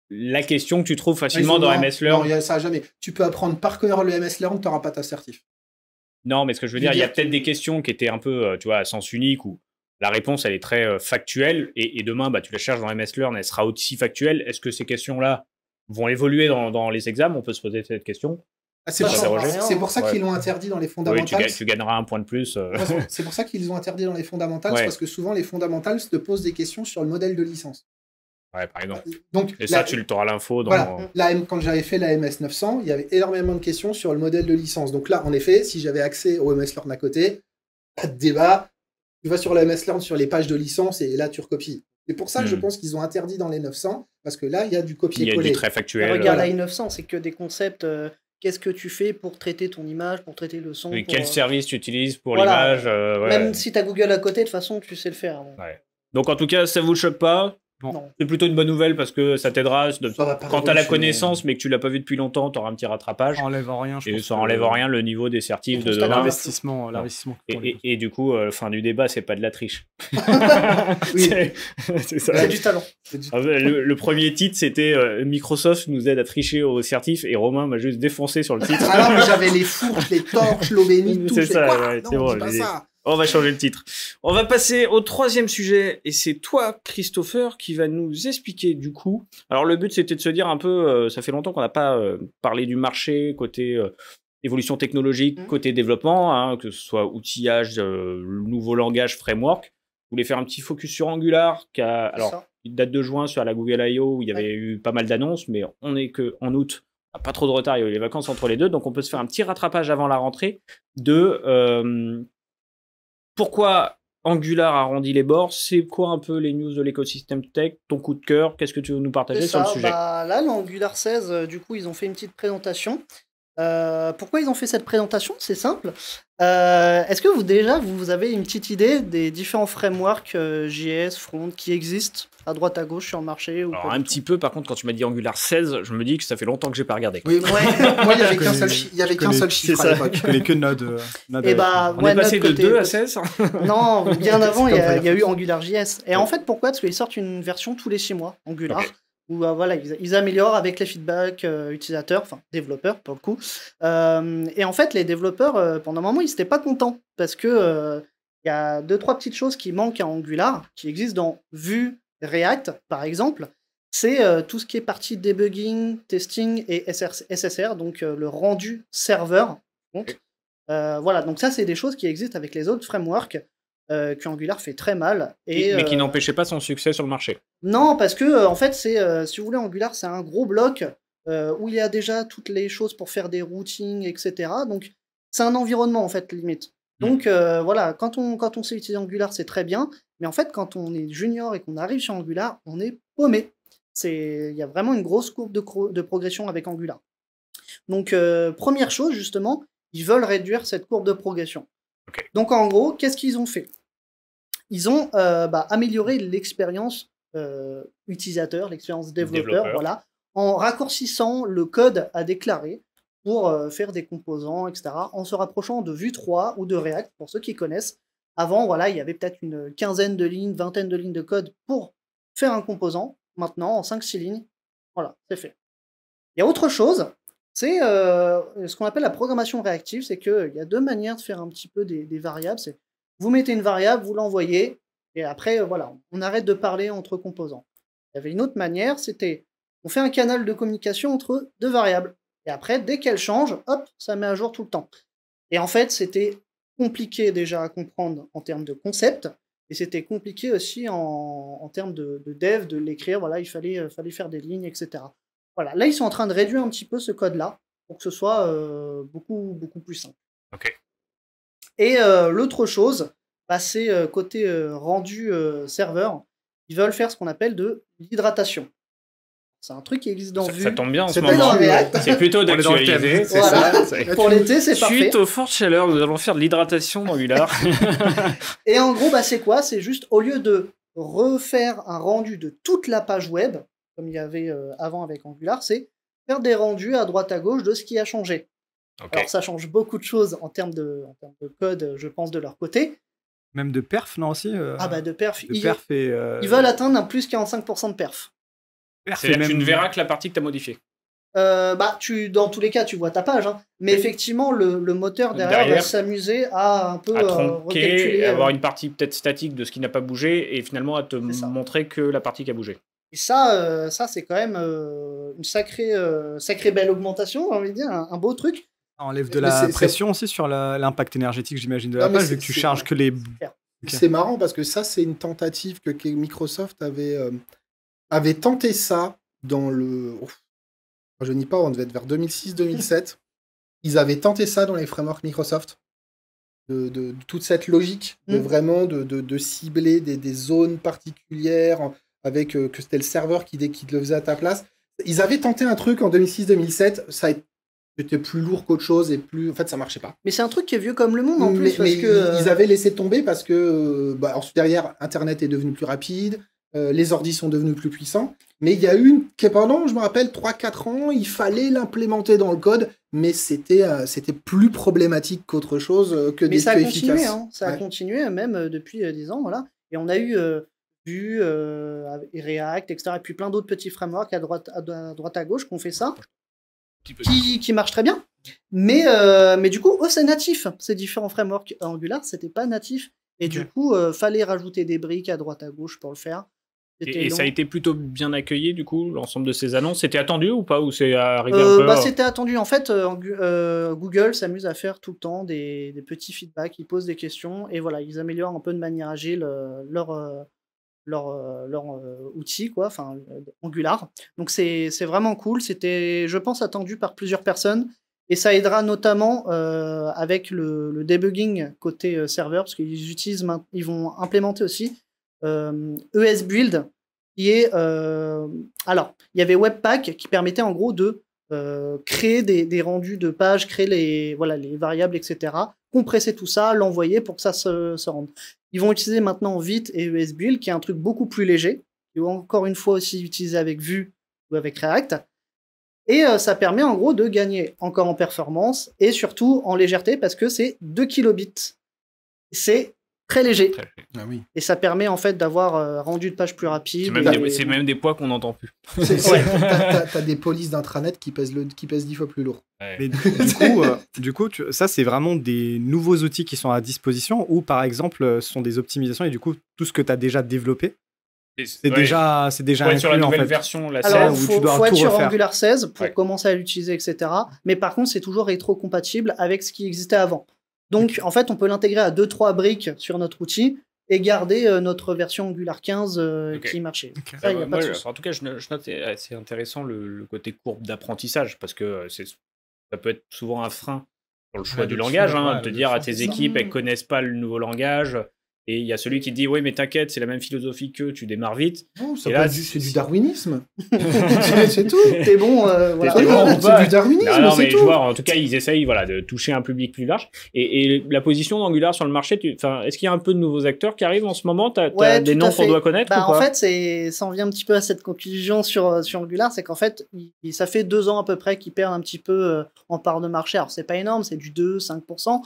la question que tu trouves facilement dans MS Learn? Non, ça jamais. Tu peux apprendre par cœur le MS Learn, tu n'auras pas ta certif. Non, mais ce que je veux dire, il y a peut-être des questions qui étaient un peu, tu vois, à sens unique où la réponse, elle est très factuelle et demain, tu la cherches dans MS Learn, elle sera aussi factuelle. Est-ce que ces questions-là vont évoluer dans les examens? On peut se poser cette question. C'est Ça pour, change ça- rien. c'est pour ça Ouais. qu'ils l'ont interdit dans les Oui, fondamentales. tu gagneras un point de plus. C'est pour ça qu'ils l'ont interdit dans les fondamentales, Ouais. c'est parce que souvent les fondamentales te posent des questions sur le modèle de licence. Ouais, par exemple. Donc, Et ça, tu auras l'info dans... voilà, quand j'avais fait la MS 900, il y avait énormément de questions sur le modèle de licence. Donc là, en effet, si j'avais accès au MS Learn à côté, pas de débat, tu vas sur le MS Learn sur les pages de licence et là, tu recopies. C'est pour ça que je pense qu'ils ont interdit dans les 900, parce que là, il y a du Il y a copier-coller. du très factuel. Regarde voilà. la i900, c'est que des concepts. Qu'est-ce que tu fais pour traiter ton image, pour traiter le son Oui, pour, quel service tu utilises pour voilà. l'image ouais. Même si tu as Google à côté, de toute façon, tu sais le faire. Donc. Donc en tout cas, ça vous choque pas. Non. C'est plutôt une bonne nouvelle parce que ça t'aidera. Ça va pas Quand tu as la révolutionner. connaissance mais que tu l'as pas vu depuis longtemps, tu auras un petit rattrapage. Ça enlève rien, je Et pense. ça que enlève rien le niveau des certifs Et de constat demain. L'investissement. qu'on les- Et du coup, fin du débat, c'est pas de la triche. Oui. C'est ça. C'est du talent. Le premier titre, c'était Microsoft nous aide à tricher aux certifs et Romain m'a juste défoncé sur le titre. Ah non, mais j'avais les fourches, les torches, l'eau bénite, tout. C'est Je fais ça, quoi ouais, Non, c'est bon, dis pas j'ai- ça. On va changer le titre. On va passer au troisième sujet et c'est toi, Christopher, qui va nous expliquer du coup. Alors le but, c'était de se dire un peu, ça fait longtemps qu'on n'a pas parlé du marché côté évolution technologique, côté développement, hein, que ce soit outillage, nouveau langage, framework. Je voulais faire un petit focus sur Angular, alors Ça. il date de juin sur la Google I.O. où il y avait eu pas mal d'annonces, mais on est que en août. Pas trop de retard, il y a eu les vacances entre les deux, donc on peut se faire un petit rattrapage avant la rentrée de pourquoi Angular arrondit les bords, c'est quoi un peu les news de l'écosystème tech, ton coup de cœur, qu'est-ce que tu veux nous partager C'est sur le ça. sujet? Bah, là, l'Angular 16, du coup, ils ont fait une petite présentation. Pourquoi ils ont fait cette présentation? C'est simple. Est-ce que vous avez une petite idée des différents frameworks JS, front qui existent à droite à gauche sur le marché ou Alors pas un du petit peu, par contre, quand tu m'as dit Angular 16, je me dis que ça fait longtemps que j'ai pas regardé. Oui, moi, il y avait qu'un seul, il y avait qu'un seul c'est chiffre à ça. l'époque. Je connais que Node. Node Et bah, On ouais, est passé Node de côté- 2 à 16. Non, bien avant, il y, comme a eu Firefox. AngularJS. Et en fait, pourquoi? Parce qu'ils sortent une version tous les 6 mois, Angular, Ok. où voilà, ils améliorent avec les feedbacks utilisateurs, enfin développeurs pour le coup. Et en fait, les développeurs, pendant un moment, ils n'étaient pas contents parce que il y a 2-3 petites choses qui manquent à Angular, qui existent dans Vue, React, par exemple. C'est tout ce qui est partie debugging, testing et SSR, donc le rendu serveur. Donc, voilà, donc ça, c'est des choses qui existent avec les autres frameworks que Angular fait très mal. Mais qui n'empêchait pas son succès sur le marché. Non, parce que en fait, c'est si vous voulez, Angular, c'est un gros bloc où il y a déjà toutes les choses pour faire des routings, etc. Donc, c'est un environnement, en fait, limite. Donc, voilà, quand on sait utiliser Angular, c'est très bien. Mais en fait, quand on est junior et qu'on arrive sur Angular, on est paumé. Il y a vraiment une grosse courbe de progression avec Angular. Donc, première chose, justement, ils veulent réduire cette courbe de progression. Ok. Donc, en gros, qu'est-ce qu'ils ont fait? Ils ont amélioré l'expérience utilisateur, l'expérience développeur, voilà, en raccourcissant le code à déclarer pour faire des composants, etc., en se rapprochant de Vue 3 ou de React, pour ceux qui connaissent. Avant, voilà, il y avait peut-être une quinzaine de lignes, vingtaine de lignes de code pour faire un composant. Maintenant, en 5-6 lignes, voilà, c'est fait. Il y a autre chose, c'est ce qu'on appelle la programmation réactive, c'est qu'il y a deux manières de faire un petit peu des variables. C'est vous mettez une variable, vous l'envoyez, et après, voilà, on arrête de parler entre composants. Il y avait une autre manière, c'était on fait un canal de communication entre deux variables. Et après, dès qu'elles changent, hop, ça met à jour tout le temps. Et en fait, c'était compliqué déjà à comprendre en termes de concept, et c'était compliqué aussi en termes de dev, de l'écrire. Voilà, il fallait faire des lignes, etc. Voilà, là, ils sont en train de réduire un petit peu ce code-là pour que ce soit beaucoup, beaucoup plus simple. Ok. Et l'autre chose, c'est côté rendu serveur, ils veulent faire ce qu'on appelle de l'hydratation. C'est un truc qui existe dans Vue. Ça tombe bien en ce C'est moment. dans React. C'est plutôt On est dans le thème. d'actualiser. C'est Voilà. ça. Pour l'été, c'est parfait. Suite aux fortes chaleurs, nous allons faire de l'hydratation d'Angular. Et en gros, c'est quoi? C'est juste, au lieu de refaire un rendu de toute la page web, comme il y avait avant avec Angular, c'est faire des rendus à droite à gauche de ce qui a changé. Ok. Alors, ça change beaucoup de choses en termes de code, je pense, de leur côté. Même de perf, non aussi De perf. de perf et, Ils veulent atteindre un plus 45% de perf. perf C'est-à-dire et que tu même- ne verras que la partie que tu as modifiée. Dans tous les cas, tu vois ta page, hein. Mais effectivement, le moteur derrière va s'amuser à un peu À tronquer, recalculer. et avoir une partie peut-être statique de ce qui n'a pas bougé, et finalement à te C'est ça. montrer que la partie qui a bougé. Et ça c'est quand même une sacrée belle augmentation, j'ai envie de dire, un beau truc. Ça enlève de Mais la c'est- pression aussi sur l'impact énergétique, j'imagine, de Non, la mais page, c'est- vu que tu c'est- charges que les... Ok. C'est marrant parce que ça, c'est une tentative que Microsoft avait tenté ça dans le. Ouf, je nie pas, on devait être vers 2006-2007. Ils avaient tenté ça dans les frameworks Microsoft. De toute cette logique de vraiment de cibler des zones particulières avec que c'était le serveur qui le faisait à ta place. Ils avaient tenté un truc en 2006-2007, c'était plus lourd qu'autre chose et plus. En fait, ça marchait pas. Mais c'est un truc qui est vieux comme le monde en plus. Mais Parce que, ils avaient laissé tomber parce que ensuite derrière, Internet est devenu plus rapide, les ordis sont devenus plus puissants. Mais il y a eu pendant, je me rappelle, 3-4 ans, il fallait l'implémenter dans le code, mais c'était plus problématique qu'autre chose que mais ça a que continué, efficace. hein. Ça a Ouais. continué même depuis 10 ans, voilà. Et on a eu Vue, React, etc. Et puis plein d'autres petits frameworks à droite à gauche qui ont fait ça, qui marchent très bien. Mais du coup, c'est natif. Ces différents frameworks Angular, c'était pas natif. Et du coup, fallait rajouter des briques à droite à gauche pour le faire. Et long. ça a été plutôt bien accueilli, du coup, l'ensemble de ces annonces. C'était attendu ou pas? Ou c'est arrivé un peu C'était attendu. En fait, Google s'amuse à faire tout le temps des petits feedbacks. Ils posent des questions et voilà, ils améliorent un peu de manière agile leur outil, quoi, enfin Angular. Donc c'est vraiment cool. C'était, je pense, attendu par plusieurs personnes. Et ça aidera notamment avec le debugging côté serveur, parce ils vont implémenter aussi ESBuild, qui est... alors, il y avait Webpack qui permettait en gros de créer des rendus de pages, créer les variables, etc., compresser tout ça, l'envoyer pour que ça se rende. Ils vont utiliser maintenant Vite et ESBuild, qui est un truc beaucoup plus léger, et encore une fois aussi utilisé avec Vue ou avec React. Et ça permet en gros de gagner encore en performance et surtout en légèreté parce que c'est 2 kilobits. C'est très léger. Ah oui. Et ça permet en fait d'avoir rendu de page plus rapide. C'est même des poids qu'on n'entend plus. T'as des polices d'intranet qui pèsent 10 fois plus lourd. Ouais. Mais du coup, ça, c'est vraiment des nouveaux outils qui sont à disposition ou, par exemple, ce sont des optimisations et du coup, tout ce que tu as déjà développé, c'est déjà Faut être inclus, sur la en nouvelle fait. version, la Alors, 16. où tu dois faut être tout sur refaire. Angular 16 pour Ouais. commencer à l'utiliser, etc. Mais par contre, c'est toujours rétro-compatible avec ce qui existait avant. Donc, en fait, on peut l'intégrer à 2-3 briques sur notre outil et garder notre version Angular 15 qui marchait. Ok. Ça, y a pas de Moi, souci. en tout cas, je note c'est intéressant le côté courbe d'apprentissage parce que ça peut être souvent un frein sur le choix Ouais, du de langage, suivre, hein, ouais, de te de dire à suivre, tes c'est ça. équipes, elles connaissent pas le nouveau langage. Et il y a celui qui te dit, oui, mais t'inquiète, c'est la même philosophie que tu démarres vite. Non, ça Et peut là, être c'est du darwinisme. c'est c'est tout. T'es bon, voilà. T'es bon, C'est du darwinisme, Non, c'est mais je tout. vois, en tout cas, ils essayent de toucher un public plus large. Et la position d'Angular sur le marché, est-ce qu'il y a un peu de nouveaux acteurs qui arrivent en ce moment? T'as Ouais, des tout noms à qu'on fait. doit connaître ou En pas? fait, ça en vient un petit peu à cette conclusion sur Angular, c'est qu'en fait, ça fait 2 ans à peu près qu'ils perdent un petit peu en part de marché. Alors, c'est pas énorme, c'est du 2-5%.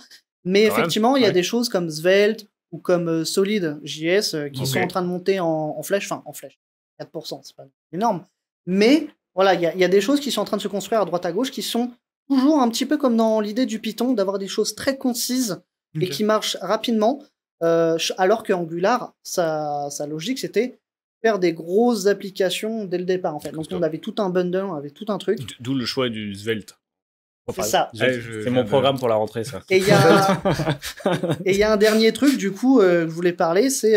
Mais Quand même, effectivement, il y a ouais. des choses comme Svelte ou comme Solid.js qui sont en train de monter en flèche. Enfin, en flèche. 4%, c'est pas énorme. Mais voilà, il y a des choses qui sont en train de se construire à droite à gauche qui sont toujours un petit peu comme dans l'idée du Python, d'avoir des choses très concises et Ok. qui marchent rapidement. Alors que Angular, sa logique, c'était faire des grosses applications dès le départ, en fait. Donc, on avait tout un bundle, on avait tout un truc. D'où le choix du Svelte. C'est ça. Svelte, c'est mon programme pour la rentrée, ça. Et il y a un dernier truc, du coup, que je voulais parler, c'est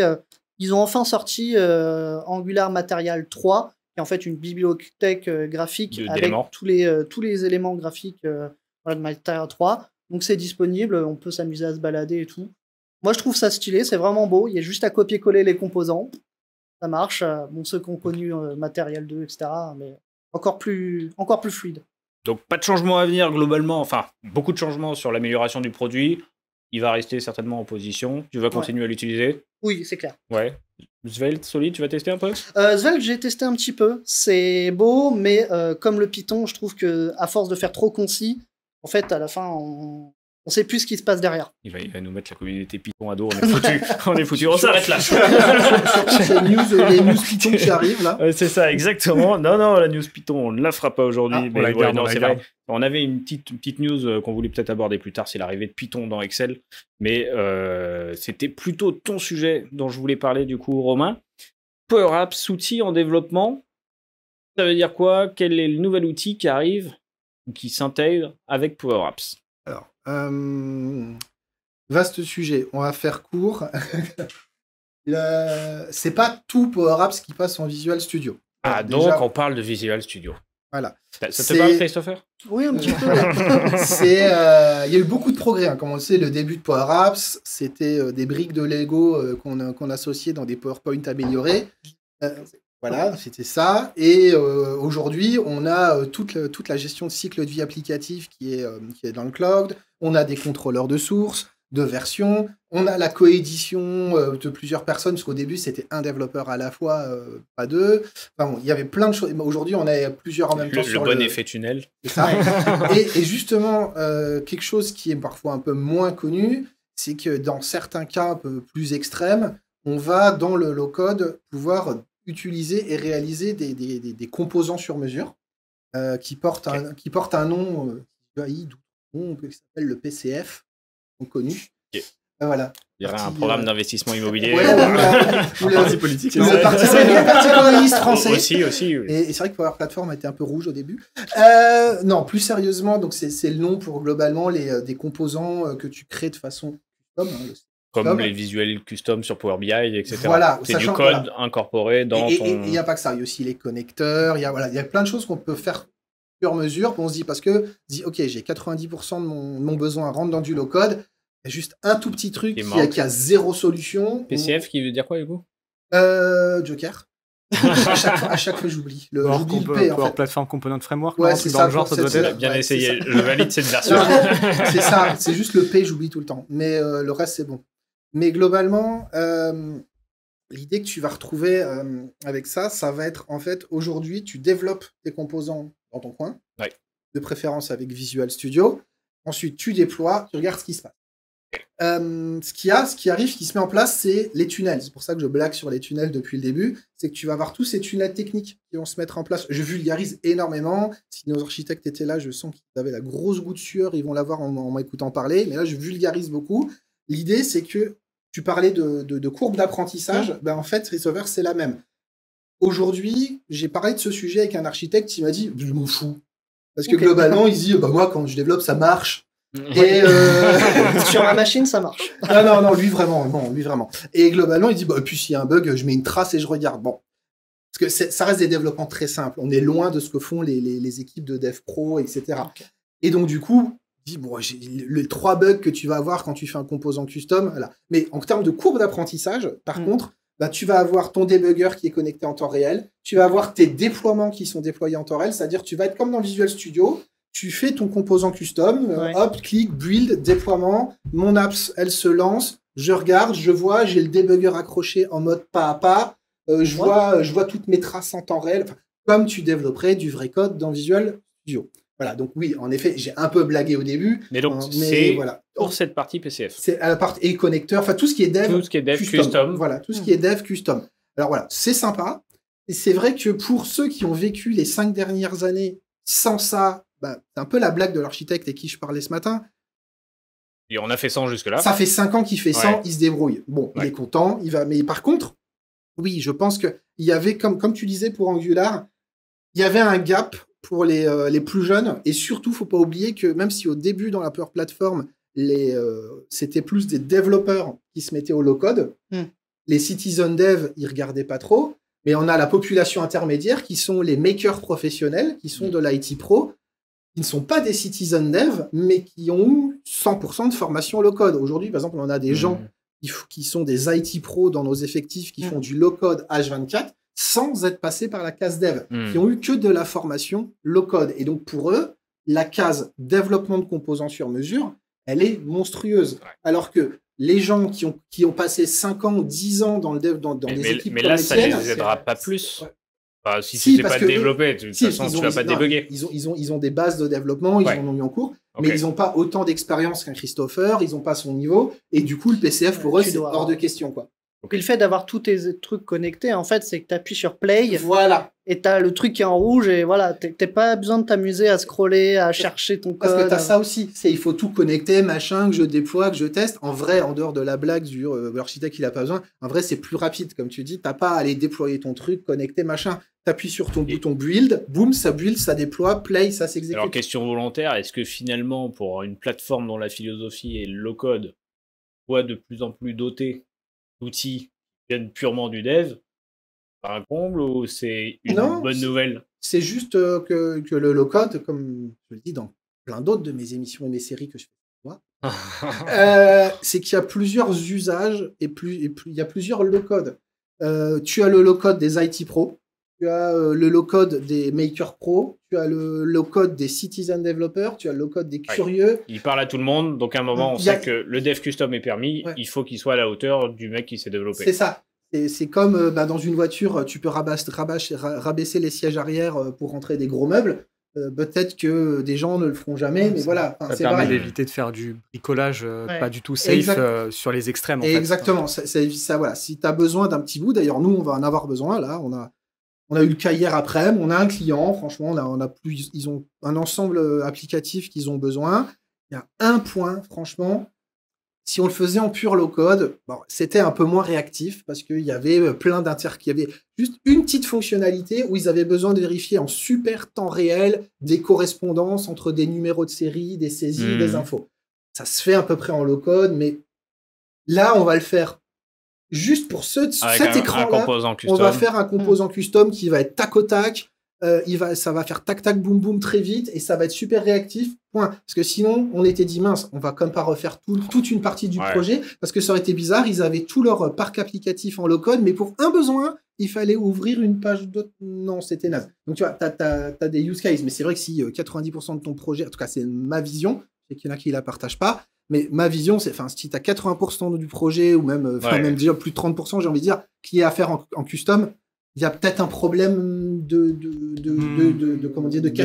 ils ont enfin sorti Angular Material 3, qui est en fait une bibliothèque graphique avec d'éléments. tous les éléments graphiques de Material 3. Donc c'est disponible, on peut s'amuser à se balader et tout. Moi je trouve ça stylé, c'est vraiment beau, il y a juste à copier-coller les composants. Ça marche. Bon, ceux qui ont connu Material 2, etc. Mais encore plus fluide. Donc, pas de changement à venir globalement. Enfin, beaucoup de changements sur l'amélioration du produit. Il va rester certainement en position. Tu vas continuer à l'utiliser. Oui, c'est clair. Ouais. Svelte, Solid, tu vas tester un peu? Svelte, j'ai testé un petit peu. C'est beau, mais comme le Python, je trouve que à force de faire trop concis, en fait, à la fin, on sait plus ce qui se passe derrière. Il va nous mettre la communauté Python à dos. On est foutu. On est foutu. On s'arrête là. C'est les news Python qui arrivent là. C'est ça, exactement. Non, la news Python, on ne la fera pas aujourd'hui. Ah, on mais la ouais, garde, non, on la c'est garde. vrai. On avait une petite news qu'on voulait peut-être aborder plus tard, c'est l'arrivée de Python dans Excel. Mais c'était plutôt ton sujet dont je voulais parler du coup, Romain. Power Apps, outils en développement. Ça veut dire quoi? Quel est le nouvel outil qui arrive ou qui s'intègre avec Power Apps? Vaste sujet. On va faire court. C'est pas tout Power Apps qui passe en Visual Studio. Ah, Déjà, donc on parle de Visual Studio. voilà. Ça te C'est- parle, Christopher? Oui, un petit peu. Il y a eu beaucoup de progrès. Hein. Comme on le sait, le début de Power Apps, c'était des briques de Lego qu'on associait dans des PowerPoint améliorés. Voilà, c'était ça. Et aujourd'hui, on a toute la gestion de cycle de vie applicatif qui est dans le cloud. On a des contrôleurs de source, de version. On a la coédition de plusieurs personnes, parce qu'au début, c'était un développeur à la fois, pas deux. Enfin bon, il y avait plein de choses. On a plusieurs en même temps Le sur bon effet tunnel. c'est ça. Et justement, quelque chose qui est parfois un peu moins connu, c'est que dans certains cas un peu plus extrêmes, on va dans le low-code pouvoir utiliser et réaliser des composants sur mesure qui portent un nom qui s'appelle le PCF, connu. Ok. Voilà. Il y aurait un Parti, programme d'investissement immobilier. Ouais, ou le Parti politique. ou le parti communiste français. Aussi, oui. Et c'est vrai que Power Platform était un peu rouge au début. Non, plus sérieusement, donc c'est le nom pour globalement des composants que tu crées de façon custom. Comme les visuels custom sur Power BI, etc. Voilà, C'est du sachant- code voilà. incorporé dans Et ton... il n'y a pas que ça, il y a aussi les connecteurs, il y a plein de choses qu'on peut faire sur mesure. On se dit, parce que, ok, j'ai 90% de mon besoin rentre dans du low-code, il y a juste un tout petit truc qui a zéro solution. PCF qui veut dire quoi, du coup? Joker. à chaque fois, j'oublie. J'oublie le P, en Power fait. Platform Component Framework, Ouais, non, c'est dans ça, le genre, ça doit c'est être. ça. Bien Ouais, essayé, c'est ça. je valide cette version. Non, c'est ça, c'est juste le P, j'oublie tout le temps. Mais le reste, c'est bon. Mais globalement, l'idée que tu vas retrouver avec ça va être, en fait, aujourd'hui, tu développes tes composants dans ton coin, Ouais. de préférence avec Visual Studio. Ensuite, tu déploies, tu regardes ce qui se passe. Ce qui arrive, qui se met en place, c'est les tunnels. C'est pour ça que je blague sur les tunnels depuis le début. C'est que tu vas avoir tous ces tunnels techniques qui vont se mettre en place. Je vulgarise énormément. Si nos architectes étaient là, je sens qu'ils avaient la grosse goutte de sueur. Ils vont l'avoir en m'écoutant parler. Mais là, je vulgarise beaucoup. L'idée, c'est que tu parlais de courbe d'apprentissage. Ben, en fait, Resolver, c'est la même. Aujourd'hui, j'ai parlé de ce sujet avec un architecte qui m'a dit « Je m'en fous ». Parce que globalement, il se dit bah, « Moi, quand je développe, ça marche ». Et Sur ma machine, ça marche. non, lui vraiment. Et globalement, il dit, bah, puis s'il y a un bug, je mets une trace et je regarde. Bon. Parce que ça reste des développements très simples. On est loin de ce que font les équipes de dev pro, etc. Okay. Et donc, du coup, il dit, bon, j'ai les 3 bugs que tu vas avoir quand tu fais un composant custom. Voilà. Mais en termes de courbe d'apprentissage, par contre, bah, tu vas avoir ton debugger qui est connecté en temps réel. Tu vas avoir tes déploiements qui sont déployés en temps réel. C'est-à-dire, tu vas être comme dans Visual Studio. Tu fais ton composant custom, hop, clic, build, déploiement, mon apps, elle se lance, je regarde, je vois, j'ai le debugger accroché en mode pas à pas, je vois toutes mes traces en temps réel, comme tu développerais du vrai code dans Visual Studio. Voilà, donc oui, en effet, j'ai un peu blagué au début. Mais donc, c'est voilà. Pour cette partie PCF. C'est à la partie et connecteur, enfin tout ce qui est dev, custom. Voilà, tout ce qui est dev custom. Alors voilà, c'est sympa. Et c'est vrai que pour ceux qui ont vécu les 5 dernières années sans ça, bah, c'est un peu la blague de l'architecte avec qui je parlais ce matin. Et on a fait 100 jusque-là. Ça fait 5 ans qu'il fait 100, Ouais. il se débrouille. Bon, il est content, il va. Mais par contre, oui, je pense qu'il y avait, comme tu disais pour Angular, il y avait un gap pour les plus jeunes. Et surtout, faut pas oublier que même si au début, dans la Power Platform, c'était plus des développeurs qui se mettaient au low-code, les citizen dev, ils regardaient pas trop. Mais on a la population intermédiaire qui sont les makers professionnels, qui sont de l'IT pro, qui ne sont pas des citizen dev, mais qui ont eu 100% de formation low-code. Aujourd'hui, par exemple, on a des gens qui sont des IT pro dans nos effectifs, qui font du low-code H24, sans être passés par la case dev, qui ont eu que de la formation low-code. Et donc, pour eux, la case développement de composants sur mesure, elle est monstrueuse. Alors que les gens qui ont passé 5 ans, 10 ans dans le dev, dans des équipes mais comme là, les ça tiennes, les aidera pas plus. Ouais. Enfin, si tu sais pas développer, de toute façon, tu vas pas débugger. Ils ont des bases de développement, ils en ont mis en cours, mais ils n'ont pas autant d'expérience qu'un Christopher, ils n'ont pas son niveau, et du coup, le PCF, pour eux, c'est hors de question, quoi. Puis le fait d'avoir tous tes trucs connectés, en fait, c'est que tu appuies sur play Voilà. et tu as le truc qui est en rouge et voilà, t'as pas besoin de t'amuser à scroller, à chercher ton Parce code. que tu as ça aussi. Il faut tout connecter, machin, que je déploie, que je teste. En vrai, en dehors de la blague du l'architecte, il a pas besoin. En vrai, c'est plus rapide. Comme tu dis, t'as pas à aller déployer ton truc, connecter, machin. T'appuies sur ton bouton build, boum, ça build, ça déploie, play, ça s'exécute. Alors, question volontaire, est-ce que finalement, pour une plateforme dont la philosophie est le low-code, soit de plus en plus dotée d'outils qui viennent purement du dev, c'est un comble ou c'est une bonne nouvelle? C'est juste que le low-code, comme je le dis dans plein d'autres de mes émissions et mes séries que je fais, c'est qu'il y a plusieurs usages et il y a plusieurs low-code. Tu as le low-code des IT Pro, tu as le low-code des Maker Pro, tu as le low-code des Citizen Developers, tu as le low-code des curieux. Il parle à tout le monde, donc à un moment, on sait que le dev custom est permis, il faut qu'il soit à la hauteur du mec qui s'est développé. C'est ça. C'est comme dans une voiture, tu peux rabaisser les sièges arrière pour rentrer des gros meubles. Peut-être que des gens ne le feront jamais, mais voilà. Ça permet d'éviter de faire du bricolage pas du tout safe sur les extrêmes. En fait. Exactement. Ça, voilà. Si tu as besoin d'un petit bout, d'ailleurs, nous, on va en avoir besoin. Là, on a eu le cas hier après. On a un client. Franchement, ils ont un ensemble applicatif qu'ils ont besoin. Il y a un point, franchement. Si on le faisait en pur low-code, c'était un peu moins réactif parce qu'il y avait plein il y avait juste une petite fonctionnalité où ils avaient besoin de vérifier en super temps réel des correspondances entre des numéros de série, des saisies, des infos. Ça se fait à peu près en low-code, mais là, on va le faire juste pour cet écran-là. On va faire un composant custom qui va être tac au tac. Ça va faire tac tac boum boum très vite et ça va être super réactif. Point. Parce que sinon, on était dit mince, on va comme pas refaire toute une partie du projet parce que ça aurait été bizarre. Ils avaient tout leur parc applicatif en low code, mais pour un besoin, il fallait ouvrir une page d'autre. Non, c'était naze. Donc tu vois, t'as des use cases, mais c'est vrai que si 90% de ton projet, en tout cas c'est ma vision, c'est qu'il y en a qui la partagent pas. Mais ma vision, c'est, si tu as 80% du projet ou même déjà plus de 30%, j'ai envie de dire, qui est à faire en custom. Il y a peut-être un problème de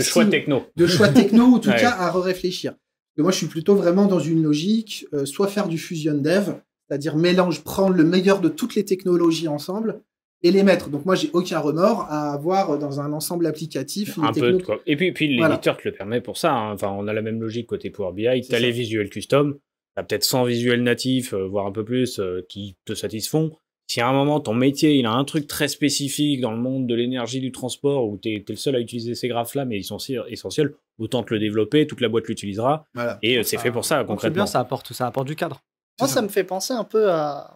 choix techno. De choix techno, ou en tout cas à réfléchir. Moi, je suis plutôt vraiment dans une logique, soit faire du fusion dev, c'est-à-dire prendre le meilleur de toutes les technologies ensemble et les mettre. Donc moi, j'ai aucun remords à avoir dans un ensemble applicatif. Un peu de quoi. Et puis l'éditeur te le permet pour ça. Hein. Enfin, on a la même logique côté Power BI. Tu as les visuels custom, tu as peut-être 100 visuels natifs, voire un peu plus, qui te satisfont. Si à un moment, ton métier, il a un truc très spécifique dans le monde de l'énergie, du transport, où tu es le seul à utiliser ces graphes-là, mais ils sont essentiels, autant te le développer, toute la boîte l'utilisera, et c'est fait pour ça, concrètement. Bien, ça apporte du cadre. Moi, ça me fait penser un peu à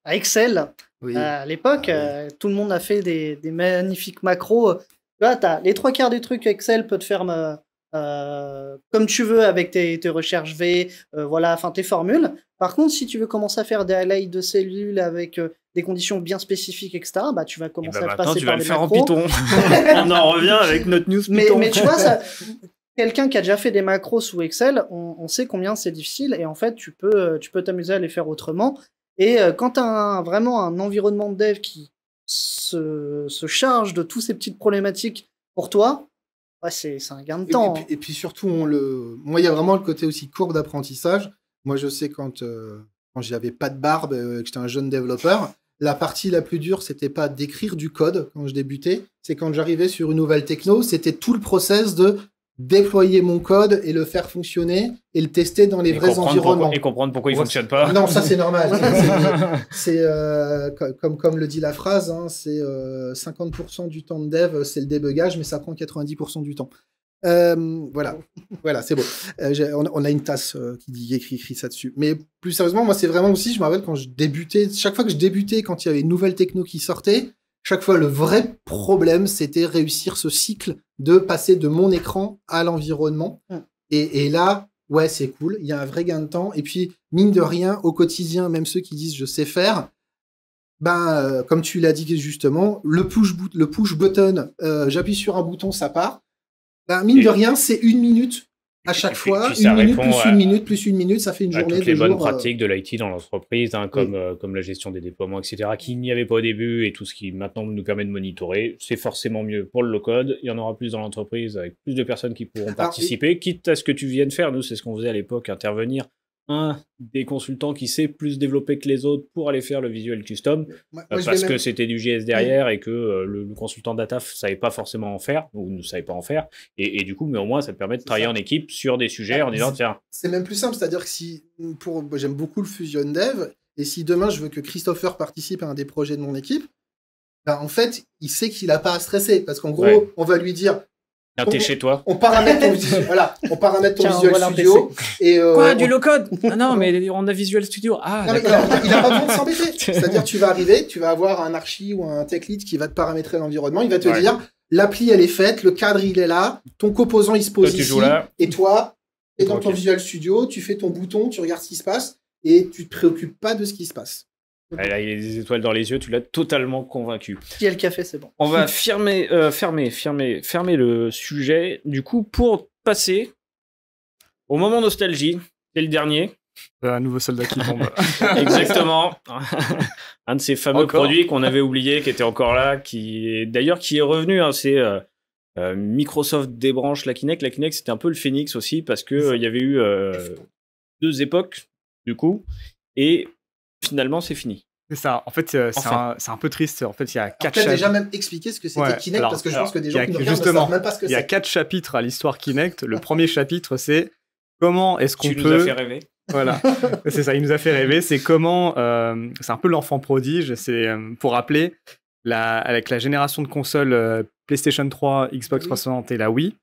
Excel. Oui. À l'époque, tout le monde a fait des magnifiques macros. Là, tu as les 3/4 du truc, Excel peut te faire comme tu veux avec tes recherches V, tes formules. Par contre, si tu veux commencer à faire des highlights de cellules avec des conditions bien spécifiques, etc., tu vas commencer à passer par les macros. Tu vas le faire en Python. On en revient avec notre news Python. Mais tu vois, quelqu'un qui a déjà fait des macros sous Excel, on sait combien c'est difficile, et en fait, tu peux t'amuser à les faire autrement. Et quand tu as vraiment un environnement de dev qui se charge de toutes ces petites problématiques pour toi, c'est un gain de temps. Et puis surtout, moi, il y a vraiment le côté aussi courbe d'apprentissage. Moi, je sais quand j'avais pas de barbe, que j'étais un jeune développeur, la partie la plus dure, c'était pas d'écrire du code quand je débutais, c'est quand j'arrivais sur une nouvelle techno, c'était tout le process de déployer mon code et le faire fonctionner et le tester dans les vrais environnements. Et comprendre pourquoi il fonctionne pas. Non, ça c'est normal. C'est comme le dit la phrase, hein, c'est 50% du temps de dev, c'est le débugage, mais ça prend 90% du temps. Voilà, c'est beau. On a une tasse qui écrit ça dessus. Mais plus sérieusement, moi c'est vraiment aussi, je me rappelle quand je débutais, chaque fois que je débutais, quand il y avait une nouvelle techno qui sortait, chaque fois le vrai problème c'était réussir ce cycle de passer de mon écran à l'environnement. Et là, ouais, c'est cool, il y a un vrai gain de temps. Et puis, mine de rien, au quotidien, même ceux qui disent je sais faire, comme tu l'as dit justement, le push button, j'appuie sur un bouton, ça part. Mine de rien, c'est 1 minute à chaque fois. 1 minute plus 1 minute plus 1 minute, ça fait une journée. Toutes les bonnes pratiques de l'IT dans l'entreprise, hein, comme la gestion des déploiements, etc., qu'il n'y avait pas au début et tout ce qui maintenant nous permet de monitorer, c'est forcément mieux pour le low-code. Il y en aura plus dans l'entreprise avec plus de personnes qui pourront participer, quitte à ce que tu viennes faire. Nous, c'est ce qu'on faisait à l'époque, intervenir un des consultants qui sait plus développer que les autres pour aller faire le visuel custom, parce que c'était du JS derrière et que le consultant data savait pas forcément en faire, ou ne savait pas en faire, et du coup, mais au moins, ça te permet de travailler en équipe sur des sujets en disant, tiens... C'est même plus simple, c'est-à-dire que si, j'aime beaucoup le Fusion Dev, et si demain, je veux que Christopher participe à un des projets de mon équipe, ben, en fait, il sait qu'il n'a pas à stresser, parce qu'en gros, on va lui dire... T'es chez toi. On paramètre ton, Visual Studio. Et, quoi, du low-code? Ah non, mais on a Visual Studio. Ah, non, il a pas besoin de s'embêter. C'est-à-dire, tu vas arriver, tu vas avoir un archi ou un tech lead qui va te paramétrer l'environnement. Il va te dire, l'appli, elle est faite, le cadre, il est là, ton composant, il se pose ici. Et toi, t'es dans ton Visual Studio, tu fais ton bouton, tu regardes ce qui se passe, et tu te préoccupes pas de ce qui se passe. Là, il y a des étoiles dans les yeux, tu l'as totalement convaincu. Qui a le café, c'est bon. On va fermer le sujet. Du coup, pour passer au moment nostalgie, c'est le dernier. Un nouveau soldat qui tombe. Exactement. Un de ces fameux produits qu'on avait oublié, qui était encore là, qui est revenu. Hein, c'est Microsoft débranche la Kinect. La Kinect, c'était un peu le phénix aussi, parce que il y avait eu 2 époques, du coup, et finalement, c'est fini. C'est ça. En fait, c'est un peu triste. En fait, il y a 4 chapitres. déjà même expliqué ce que c'était Kinect, parce que je pense que des gens qui nous regardent ne savent même pas ce que c'est. Il y a 4 chapitres à l'histoire Kinect. Le premier chapitre, c'est comment est-ce qu'on peut... Tu nous as fait rêver. Voilà, c'est ça, il nous a fait rêver. C'est comment... c'est un peu l'enfant prodige. C'est, pour rappeler, avec la génération de consoles PlayStation 3, Xbox 360 et la Wii,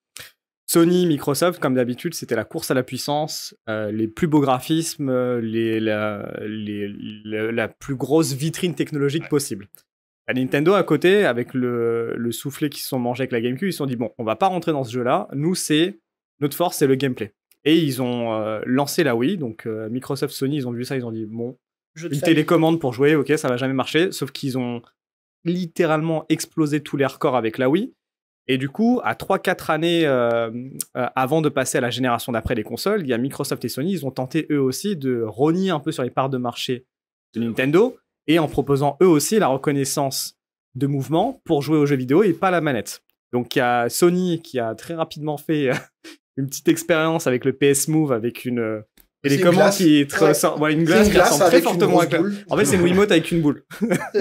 Sony, Microsoft, comme d'habitude, c'était la course à la puissance, les plus beaux graphismes, la plus grosse vitrine technologique possible. À Nintendo, à côté, avec le soufflet qu'ils se sont mangés avec la GameCube, ils se sont dit, bon, on va pas rentrer dans ce jeu-là, nous, notre force, c'est le gameplay. Et ils ont lancé la Wii, donc Microsoft, Sony, ils ont vu ça, ils ont dit, bon, une télécommande pour jouer, ok, ça va jamais marcher, sauf qu'ils ont littéralement explosé tous les records avec la Wii. Et du coup, à 3-4 années avant de passer à la génération d'après les consoles, il y a Microsoft et Sony, ils ont tenté eux aussi de rogner un peu sur les parts de marché de Nintendo, et en proposant eux aussi la reconnaissance de mouvement pour jouer aux jeux vidéo et pas la manette. Donc il y a Sony qui a très rapidement fait une petite expérience avec le PS Move, avec une télécommande qui est très une glace qui ressemble très fortement à en fait c'est une Wiimote avec une boule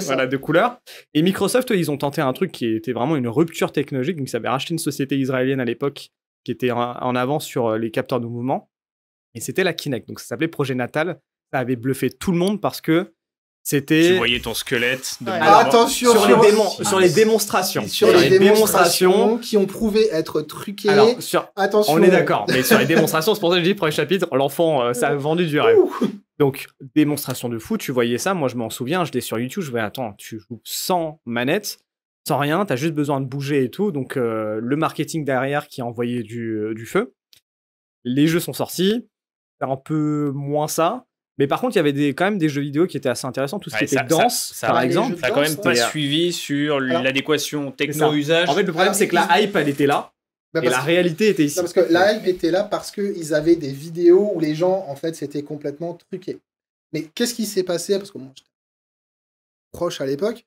voilà, de couleur. Et Microsoft, ils ont tenté un truc qui était vraiment une rupture technologique. Donc ils avaient racheté une société israélienne à l'époque qui était en avance sur les capteurs de mouvement, et c'était la Kinect. Donc ça s'appelait Projet Natal. Ça avait bluffé tout le monde parce que c'était... Tu voyais ton squelette. Attention sur les démonstrations. Sur les démonstrations qui ont prouvé être truquées. Alors, attention. On est d'accord. Mais sur les démonstrations, c'est pour ça que je dis premier chapitre, l'enfant, ça a vendu du rêve. Donc, démonstration de fou, tu voyais ça. Moi, je m'en souviens, j'étais sur YouTube, je voyais, attends, tu joues sans manette, sans rien, t'as juste besoin de bouger et tout. Donc, le marketing derrière qui a envoyé du feu. Les jeux sont sortis. C'est un peu moins ça. Mais par contre, il y avait quand même des jeux vidéo qui étaient assez intéressants, tout ce qui était danse, par exemple. Ça n'a quand même pas suivi sur l'adéquation techno-usage. En fait, le problème, c'est que la hype, elle était là, et la réalité était ici. Non, parce que la hype était là parce qu'ils avaient des vidéos où les gens, en fait, c'était complètement truqué. Mais qu'est-ce qui s'est passé? Parce que moi, j'étais proche à l'époque.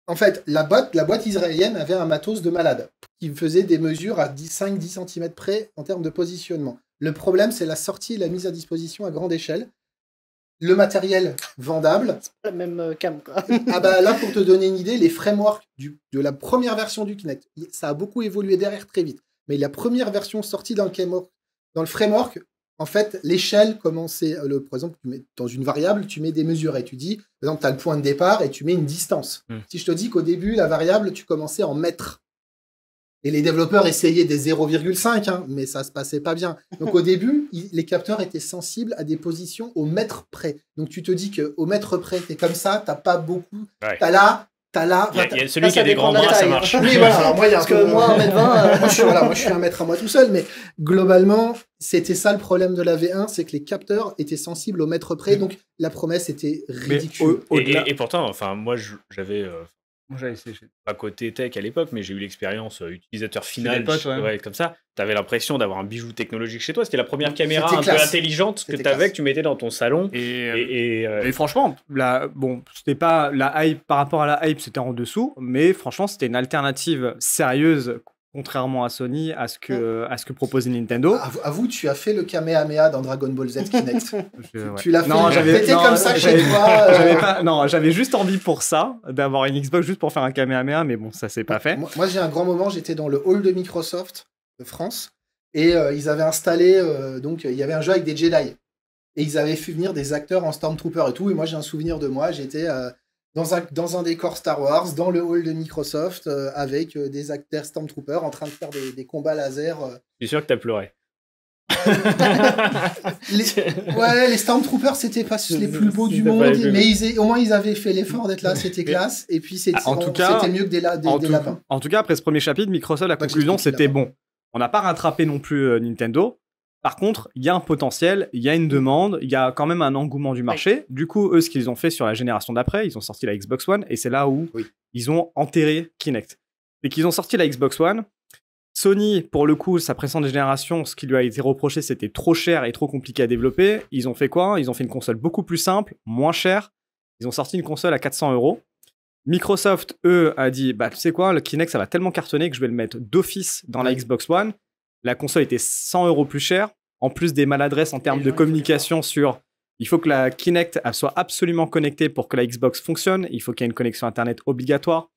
En fait, la boîte israélienne avait un matos de malade qui faisait des mesures à 5-10 cm près en termes de positionnement. Le problème, c'est la sortie et la mise à disposition à grande échelle. Le matériel vendable. C'est pas la même cam, quoi. Ah bah là, pour te donner une idée, les frameworks de la première version du Kinect, ça a beaucoup évolué derrière très vite. Mais la première version sortie dans le framework, en fait, l'échelle commençait, par exemple, dans une variable, tu mets des mesures et tu dis, par exemple, tu as le point de départ et tu mets une distance. Si je te dis qu'au début, la variable, tu commençais en mètres. Et les développeurs essayaient des 0,5, hein, mais ça se passait pas bien. Donc au début, les capteurs étaient sensibles à des positions au mètre près. Donc tu te dis qu'au mètre près, t'es comme ça, t'as pas beaucoup. Ouais. T'as là. Il y a celui qui a des grands bras, ça marche. Oui, voilà. Alors moi, parce que moi, 1m20, moi, je suis 1 mètre à moi tout seul, mais globalement, c'était ça le problème de la V1, c'est que les capteurs étaient sensibles au mètre près, donc la promesse était ridicule. Et pourtant, enfin, moi, j'avais pas côté tech à l'époque, mais j'ai eu l'expérience utilisateur final, comme ça. Tu avais l'impression d'avoir un bijou technologique chez toi. C'était la première caméra un peu intelligente que tu avais, que tu mettais dans ton salon. Et franchement, c'était pas la hype par rapport à la hype, c'était en dessous, mais franchement, c'était une alternative sérieuse contrairement à Sony, à ce que proposait Nintendo. Avoue, tu as fait le Kamehameha dans Dragon Ball Z Kinect. Ouais. Tu l'as fait. Non, T'étais comme ça chez toi. Non, j'avais juste envie pour ça, d'avoir une Xbox juste pour faire un Kamehameha, mais bon, ça s'est pas fait. Moi, j'ai un grand moment, j'étais dans le hall de Microsoft de France, et ils avaient installé, donc il y avait un jeu avec des Jedi. Et ils avaient fait venir des acteurs en Stormtrooper et tout. Et moi, j'ai un souvenir de moi. J'étais dans un décor Star Wars, dans le hall de Microsoft, avec des acteurs Stormtrooper en train de faire des combats laser. Je suis sûr que t'as pleuré. Les Stormtroopers, c'était pas les plus beaux du monde. Mais au moins, ils avaient fait l'effort d'être là. C'était classe. Et puis, c'était mieux que des lapins. En tout cas, après ce premier chapitre, Microsoft, la conclusion, c'était bon. On n'a pas rattrapé non plus Nintendo. Par contre, il y a un potentiel, il y a une demande, il y a quand même un engouement du marché. Oui. Du coup, eux, ce qu'ils ont fait sur la génération d'après, ils ont sorti la Xbox One et c'est là où ils ont enterré Kinect. Et qu'ils ont sorti la Xbox One. Sony, pour le coup, sa précédente génération, ce qui lui a été reproché, c'était trop cher et trop compliqué à développer. Ils ont fait quoi? Ils ont fait une console beaucoup plus simple, moins chère. Ils ont sorti une console à 400 €. Microsoft, eux, a dit, tu sais quoi, le Kinect, ça va tellement cartonner que je vais le mettre d'office dans la Xbox One. La console était 100 € plus chère, en plus des maladresses en termes de communication sur... Il faut que la Kinect elle soit absolument connectée pour que la Xbox fonctionne. Il faut qu'il y ait une connexion Internet obligatoire.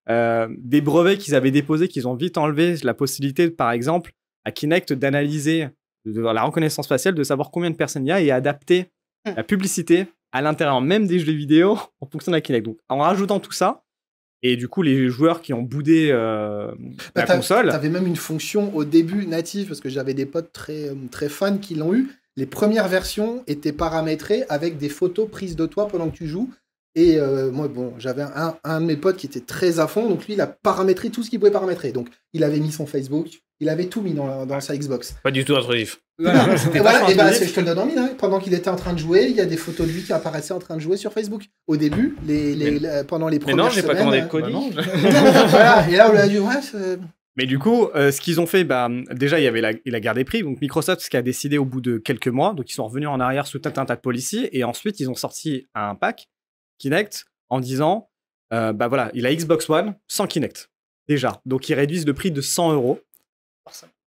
Des brevets qu'ils avaient déposés, qu'ils ont vite enlevé. La possibilité, par exemple, à Kinect d'analyser la reconnaissance faciale, de savoir combien de personnes il y a et adapter la publicité à l'intérieur même des jeux vidéo en fonction de la Kinect. Donc, en rajoutant tout ça, et du coup, les joueurs qui ont boudé la console... T'avais même une fonction au début native, parce que j'avais des potes très, très fans qui l'ont eu. Les premières versions étaient paramétrées avec des photos prises de toi pendant que tu joues. Et moi, j'avais un de mes potes qui était très à fond, donc lui, il a paramétré tout ce qu'il pouvait paramétrer. Donc, il avait mis son Facebook, il avait tout mis dans sa Xbox. Pas du tout intrusif. Je te le donne en mille. Hein. Pendant qu'il était en train de jouer, il y a des photos de lui qui apparaissaient en train de jouer sur Facebook. Au début, pendant les premières semaines... Mais non, j'ai pas commandé de colis. Voilà, et là, on lui a dit, Mais du coup, ce qu'ils ont fait, déjà, il y avait la guerre des prix. Donc, Microsoft, ce qui a décidé au bout de quelques mois, donc ils sont revenus en arrière sous un tas de policiers. Et ensuite, ils ont sorti un pack Kinect en disant, voilà, il a Xbox One sans Kinect. Déjà. Donc, ils réduisent le prix de 100 €.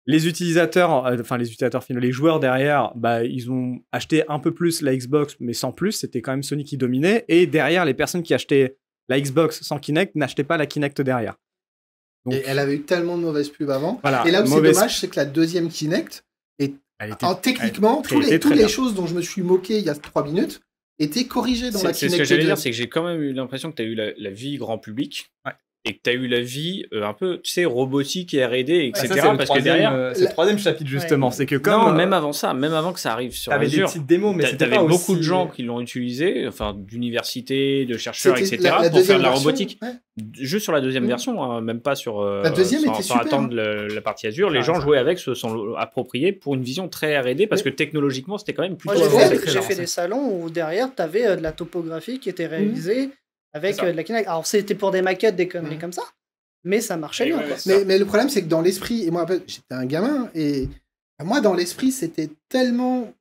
Les utilisateurs, les joueurs derrière, ils ont acheté un peu plus la Xbox, mais sans plus. C'était quand même Sony qui dominait. Et derrière, les personnes qui achetaient la Xbox sans Kinect n'achetaient pas la Kinect derrière. Donc, et elle avait eu tellement de mauvaises pubs avant. Voilà, et là où c'est dommage, c'est que la deuxième Kinect, techniquement, toutes les choses dont je me suis moqué il y a 3 minutes étaient corrigées dans la Kinect. C'est ce que j'allais dire, c'est que j'ai quand même eu l'impression que tu as eu la vie grand public. Ouais. Et que tu as eu la vie un peu, tu sais, robotique et R&D, etc. Ça, parce que derrière... c'est le troisième chapitre, justement. C'est que comme... Non, même avant ça, même avant que ça arrive sur Azure. T'avais des petites démos, mais t'avais beaucoup de gens qui l'ont utilisé, enfin, d'universités, de chercheurs, etc., pour faire de la robotique. Ouais. Juste sur la deuxième version, hein, même pas sur... la deuxième était super. Attendre la partie Azure. Les gens jouaient avec, se sont appropriés pour une vision très R&D, parce que technologiquement, c'était quand même plutôt... J'ai fait des salons où derrière, t'avais de la topographie qui était réalisée avec de la Kinect. Alors, c'était pour des maquettes, des conneries comme ça, mais ça marchait bien. Quoi. Mais le problème, c'est que dans l'esprit, et moi, j'étais un gamin, et moi, dans l'esprit, j'étais tellement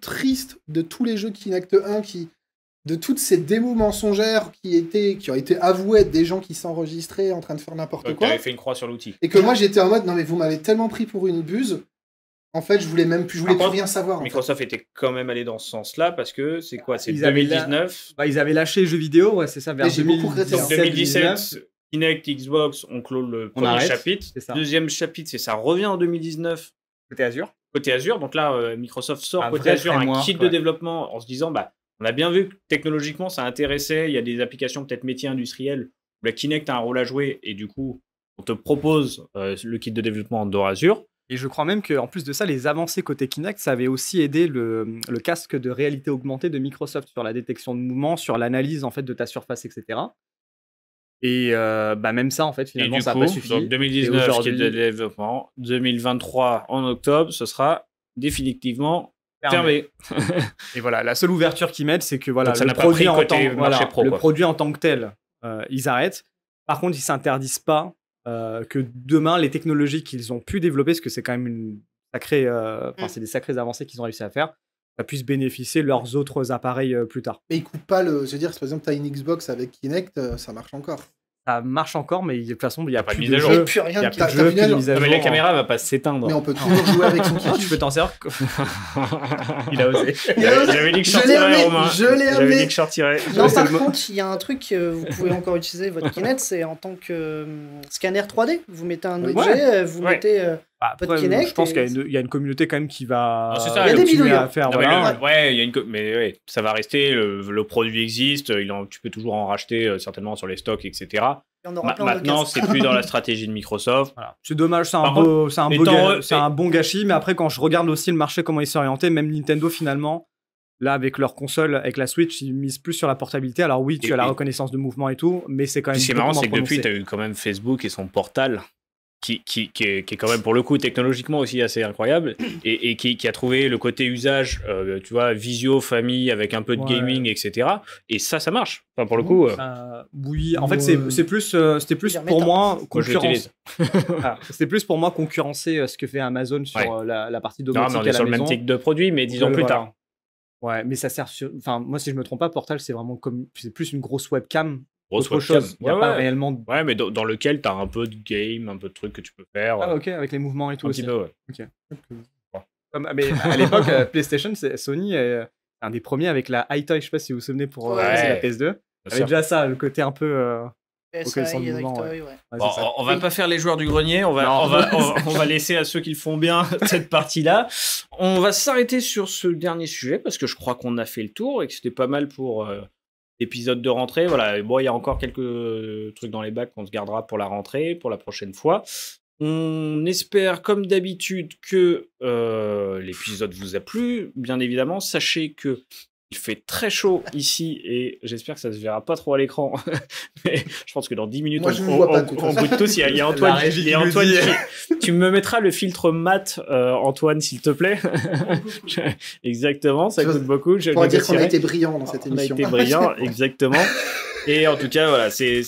triste de tous les jeux Kinect 1 de toutes ces démos mensongères qui ont été avouées être des gens qui s'enregistraient en train de faire n'importe quoi. Tu avais fait une croix sur l'outil. Et que moi, j'étais en mode, non, mais vous m'avez tellement pris pour une buse. En fait, je voulais plus rien savoir. Microsoft était quand même allé dans ce sens-là parce que c'est quoi? C'est 2019. Ils avaient lâché les jeux vidéo, ouais, c'est ça, vers 2017. Kinect, Xbox, on clôt le premier chapitre. Deuxième chapitre, c'est ça revient en 2019. Côté Azure. Côté Azure. Donc là, Microsoft sort côté Azure un kit de développement en se disant, on a bien vu que technologiquement, ça intéressait. Il y a des applications peut-être métiers industriels où la Kinect a un rôle à jouer et du coup, on te propose le kit de développement dans Azure. Et je crois même qu'en plus de ça, les avancées côté Kinect, ça avait aussi aidé le casque de réalité augmentée de Microsoft sur la détection de mouvement, sur l'analyse en fait de ta surface, etc. Et même ça, en fait, finalement, ça n'a pas suffi. Donc 2019, kit de développement. 2023, en octobre, ce sera définitivement fermé. Et voilà, la seule ouverture qu'ils mettent, c'est que voilà, le produit en tant que tel, ils arrêtent. Par contre, ils ne s'interdisent pas que demain, les technologies qu'ils ont pu développer, parce que c'est quand même c'est des sacrées avancées qu'ils ont réussi à faire, ça puisse bénéficier leurs autres appareils plus tard. Mais ils coupent pas je veux dire, par exemple, tu as une Xbox avec Kinect, ça marche encore. ça marche encore, mais de toute façon, il n'y a Pas de plus mise de à jour. jeu. Il n'y a plus Il rien n'y a qui plus de T'as jeu, vu plus de la- mise à Ah, jour. mais la caméra va pas s'éteindre. Mais on peut toujours jouer avec son Tu kit. peux t'en servir. Il a osé. J'avais dit que je Je l'ai sortirais, amené, Romain. je l'ai J'avais amené. dit que je sortirais. Non, c'est par le mo- contre, il y a un truc que vous pouvez encore utiliser votre Kinect, c'est en tant que scanner 3D. Vous mettez un objet, vous Ouais. mettez. Après, Votre Kinect je pense et- qu'il y a une communauté quand même qui va Non, c'est ça, il y a des continuer bidouilles, à faire. Non, mais Voilà. ouais, il y a une mais ouais, ça va rester. Le produit existe. Tu peux toujours en racheter certainement sur les stocks, etc. Il y en aura plein de Maintenant, casques. c'est plus dans la stratégie de Microsoft. Voilà. C'est dommage, c'est Par un bon gâchis, mais après quand je regarde aussi le marché, comment il s'est orienté, même Nintendo finalement, là avec leur console, avec la Switch, ils misent plus sur la portabilité. Alors oui, tu as la reconnaissance de mouvement et tout, mais c'est quand même Ce qui est beaucoup marrant, moins c'est que depuis, prononcé. tu as eu quand même Facebook et son portal qui est quand même pour le coup technologiquement aussi assez incroyable et qui a trouvé le côté usage, tu vois, visio, famille avec un peu de Ouais. gaming, etc. Et ça marche. Enfin, pour le coup, Oui, en fait, Ouais. c'était plus Dire pour méta. moi moi je l'utilise. C'était plus pour moi concurrencer ce que fait Amazon sur Ouais. la partie Non, domotique mais on à est la sur le même maison. type de produit, mais 10 ans plus Voilà. tard. Ouais, mais ça sert enfin, moi, si je me trompe pas, Portal, c'est vraiment comme, c'est plus une grosse webcam. Grosse Autre webcam. chose. Il n'y a Ouais, pas ouais. réellement. Ouais, mais dans lequel tu as un peu de game, un peu de trucs que tu peux faire. Ah, ok, avec les mouvements et tout un aussi. petit peu, ouais. Mais à l'époque, PlayStation, Sony est un des premiers avec la iToy, je sais pas si vous vous souvenez, pour Ouais. passer la PS2. Bien Avec sûr. déjà ça, le côté un peu. PSI, sans mouvement, Toy, ouais. ouais. Ouais, Bon, c'est ça. on va pas faire les joueurs du grenier, on Non. va laisser à ceux qui le font bien cette partie-là. On va s'arrêter sur ce dernier sujet parce que je crois qu'on a fait le tour et que c'était pas mal pour l'épisode de rentrée. Voilà, et bon, il y a encore quelques trucs dans les bacs qu'on se gardera pour la rentrée, pour la prochaine fois. On espère, comme d'habitude, que l'épisode vous a plu. Bien évidemment, sachez que il fait très chaud ici et j'espère que ça se verra pas trop à l'écran. Mais je pense que dans 10 minutes, Moi, je ne vois pas, de toute on façon. goûte tous. Il y a Antoine, La régie il y a qui nous Antoine dit. tu me mettras le filtre mat, Antoine, s'il te plaît. Exactement, ça Je- coûte beaucoup. Je On pourrait dire qu'on a négocierai. été brillant dans cette On a émission. été brillant, exactement. Et en tout cas, voilà, c'est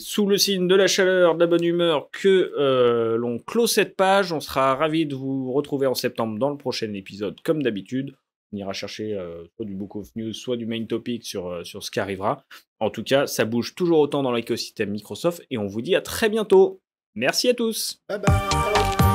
sous le signe de la chaleur, de la bonne humeur que l'on clôt cette page. On sera ravis de vous retrouver en septembre dans le prochain épisode, comme d'habitude. On ira chercher soit du Book of News, soit du Main Topic sur ce qui arrivera. En tout cas, ça bouge toujours autant dans l'écosystème Microsoft et on vous dit à très bientôt. Merci à tous. Bye bye.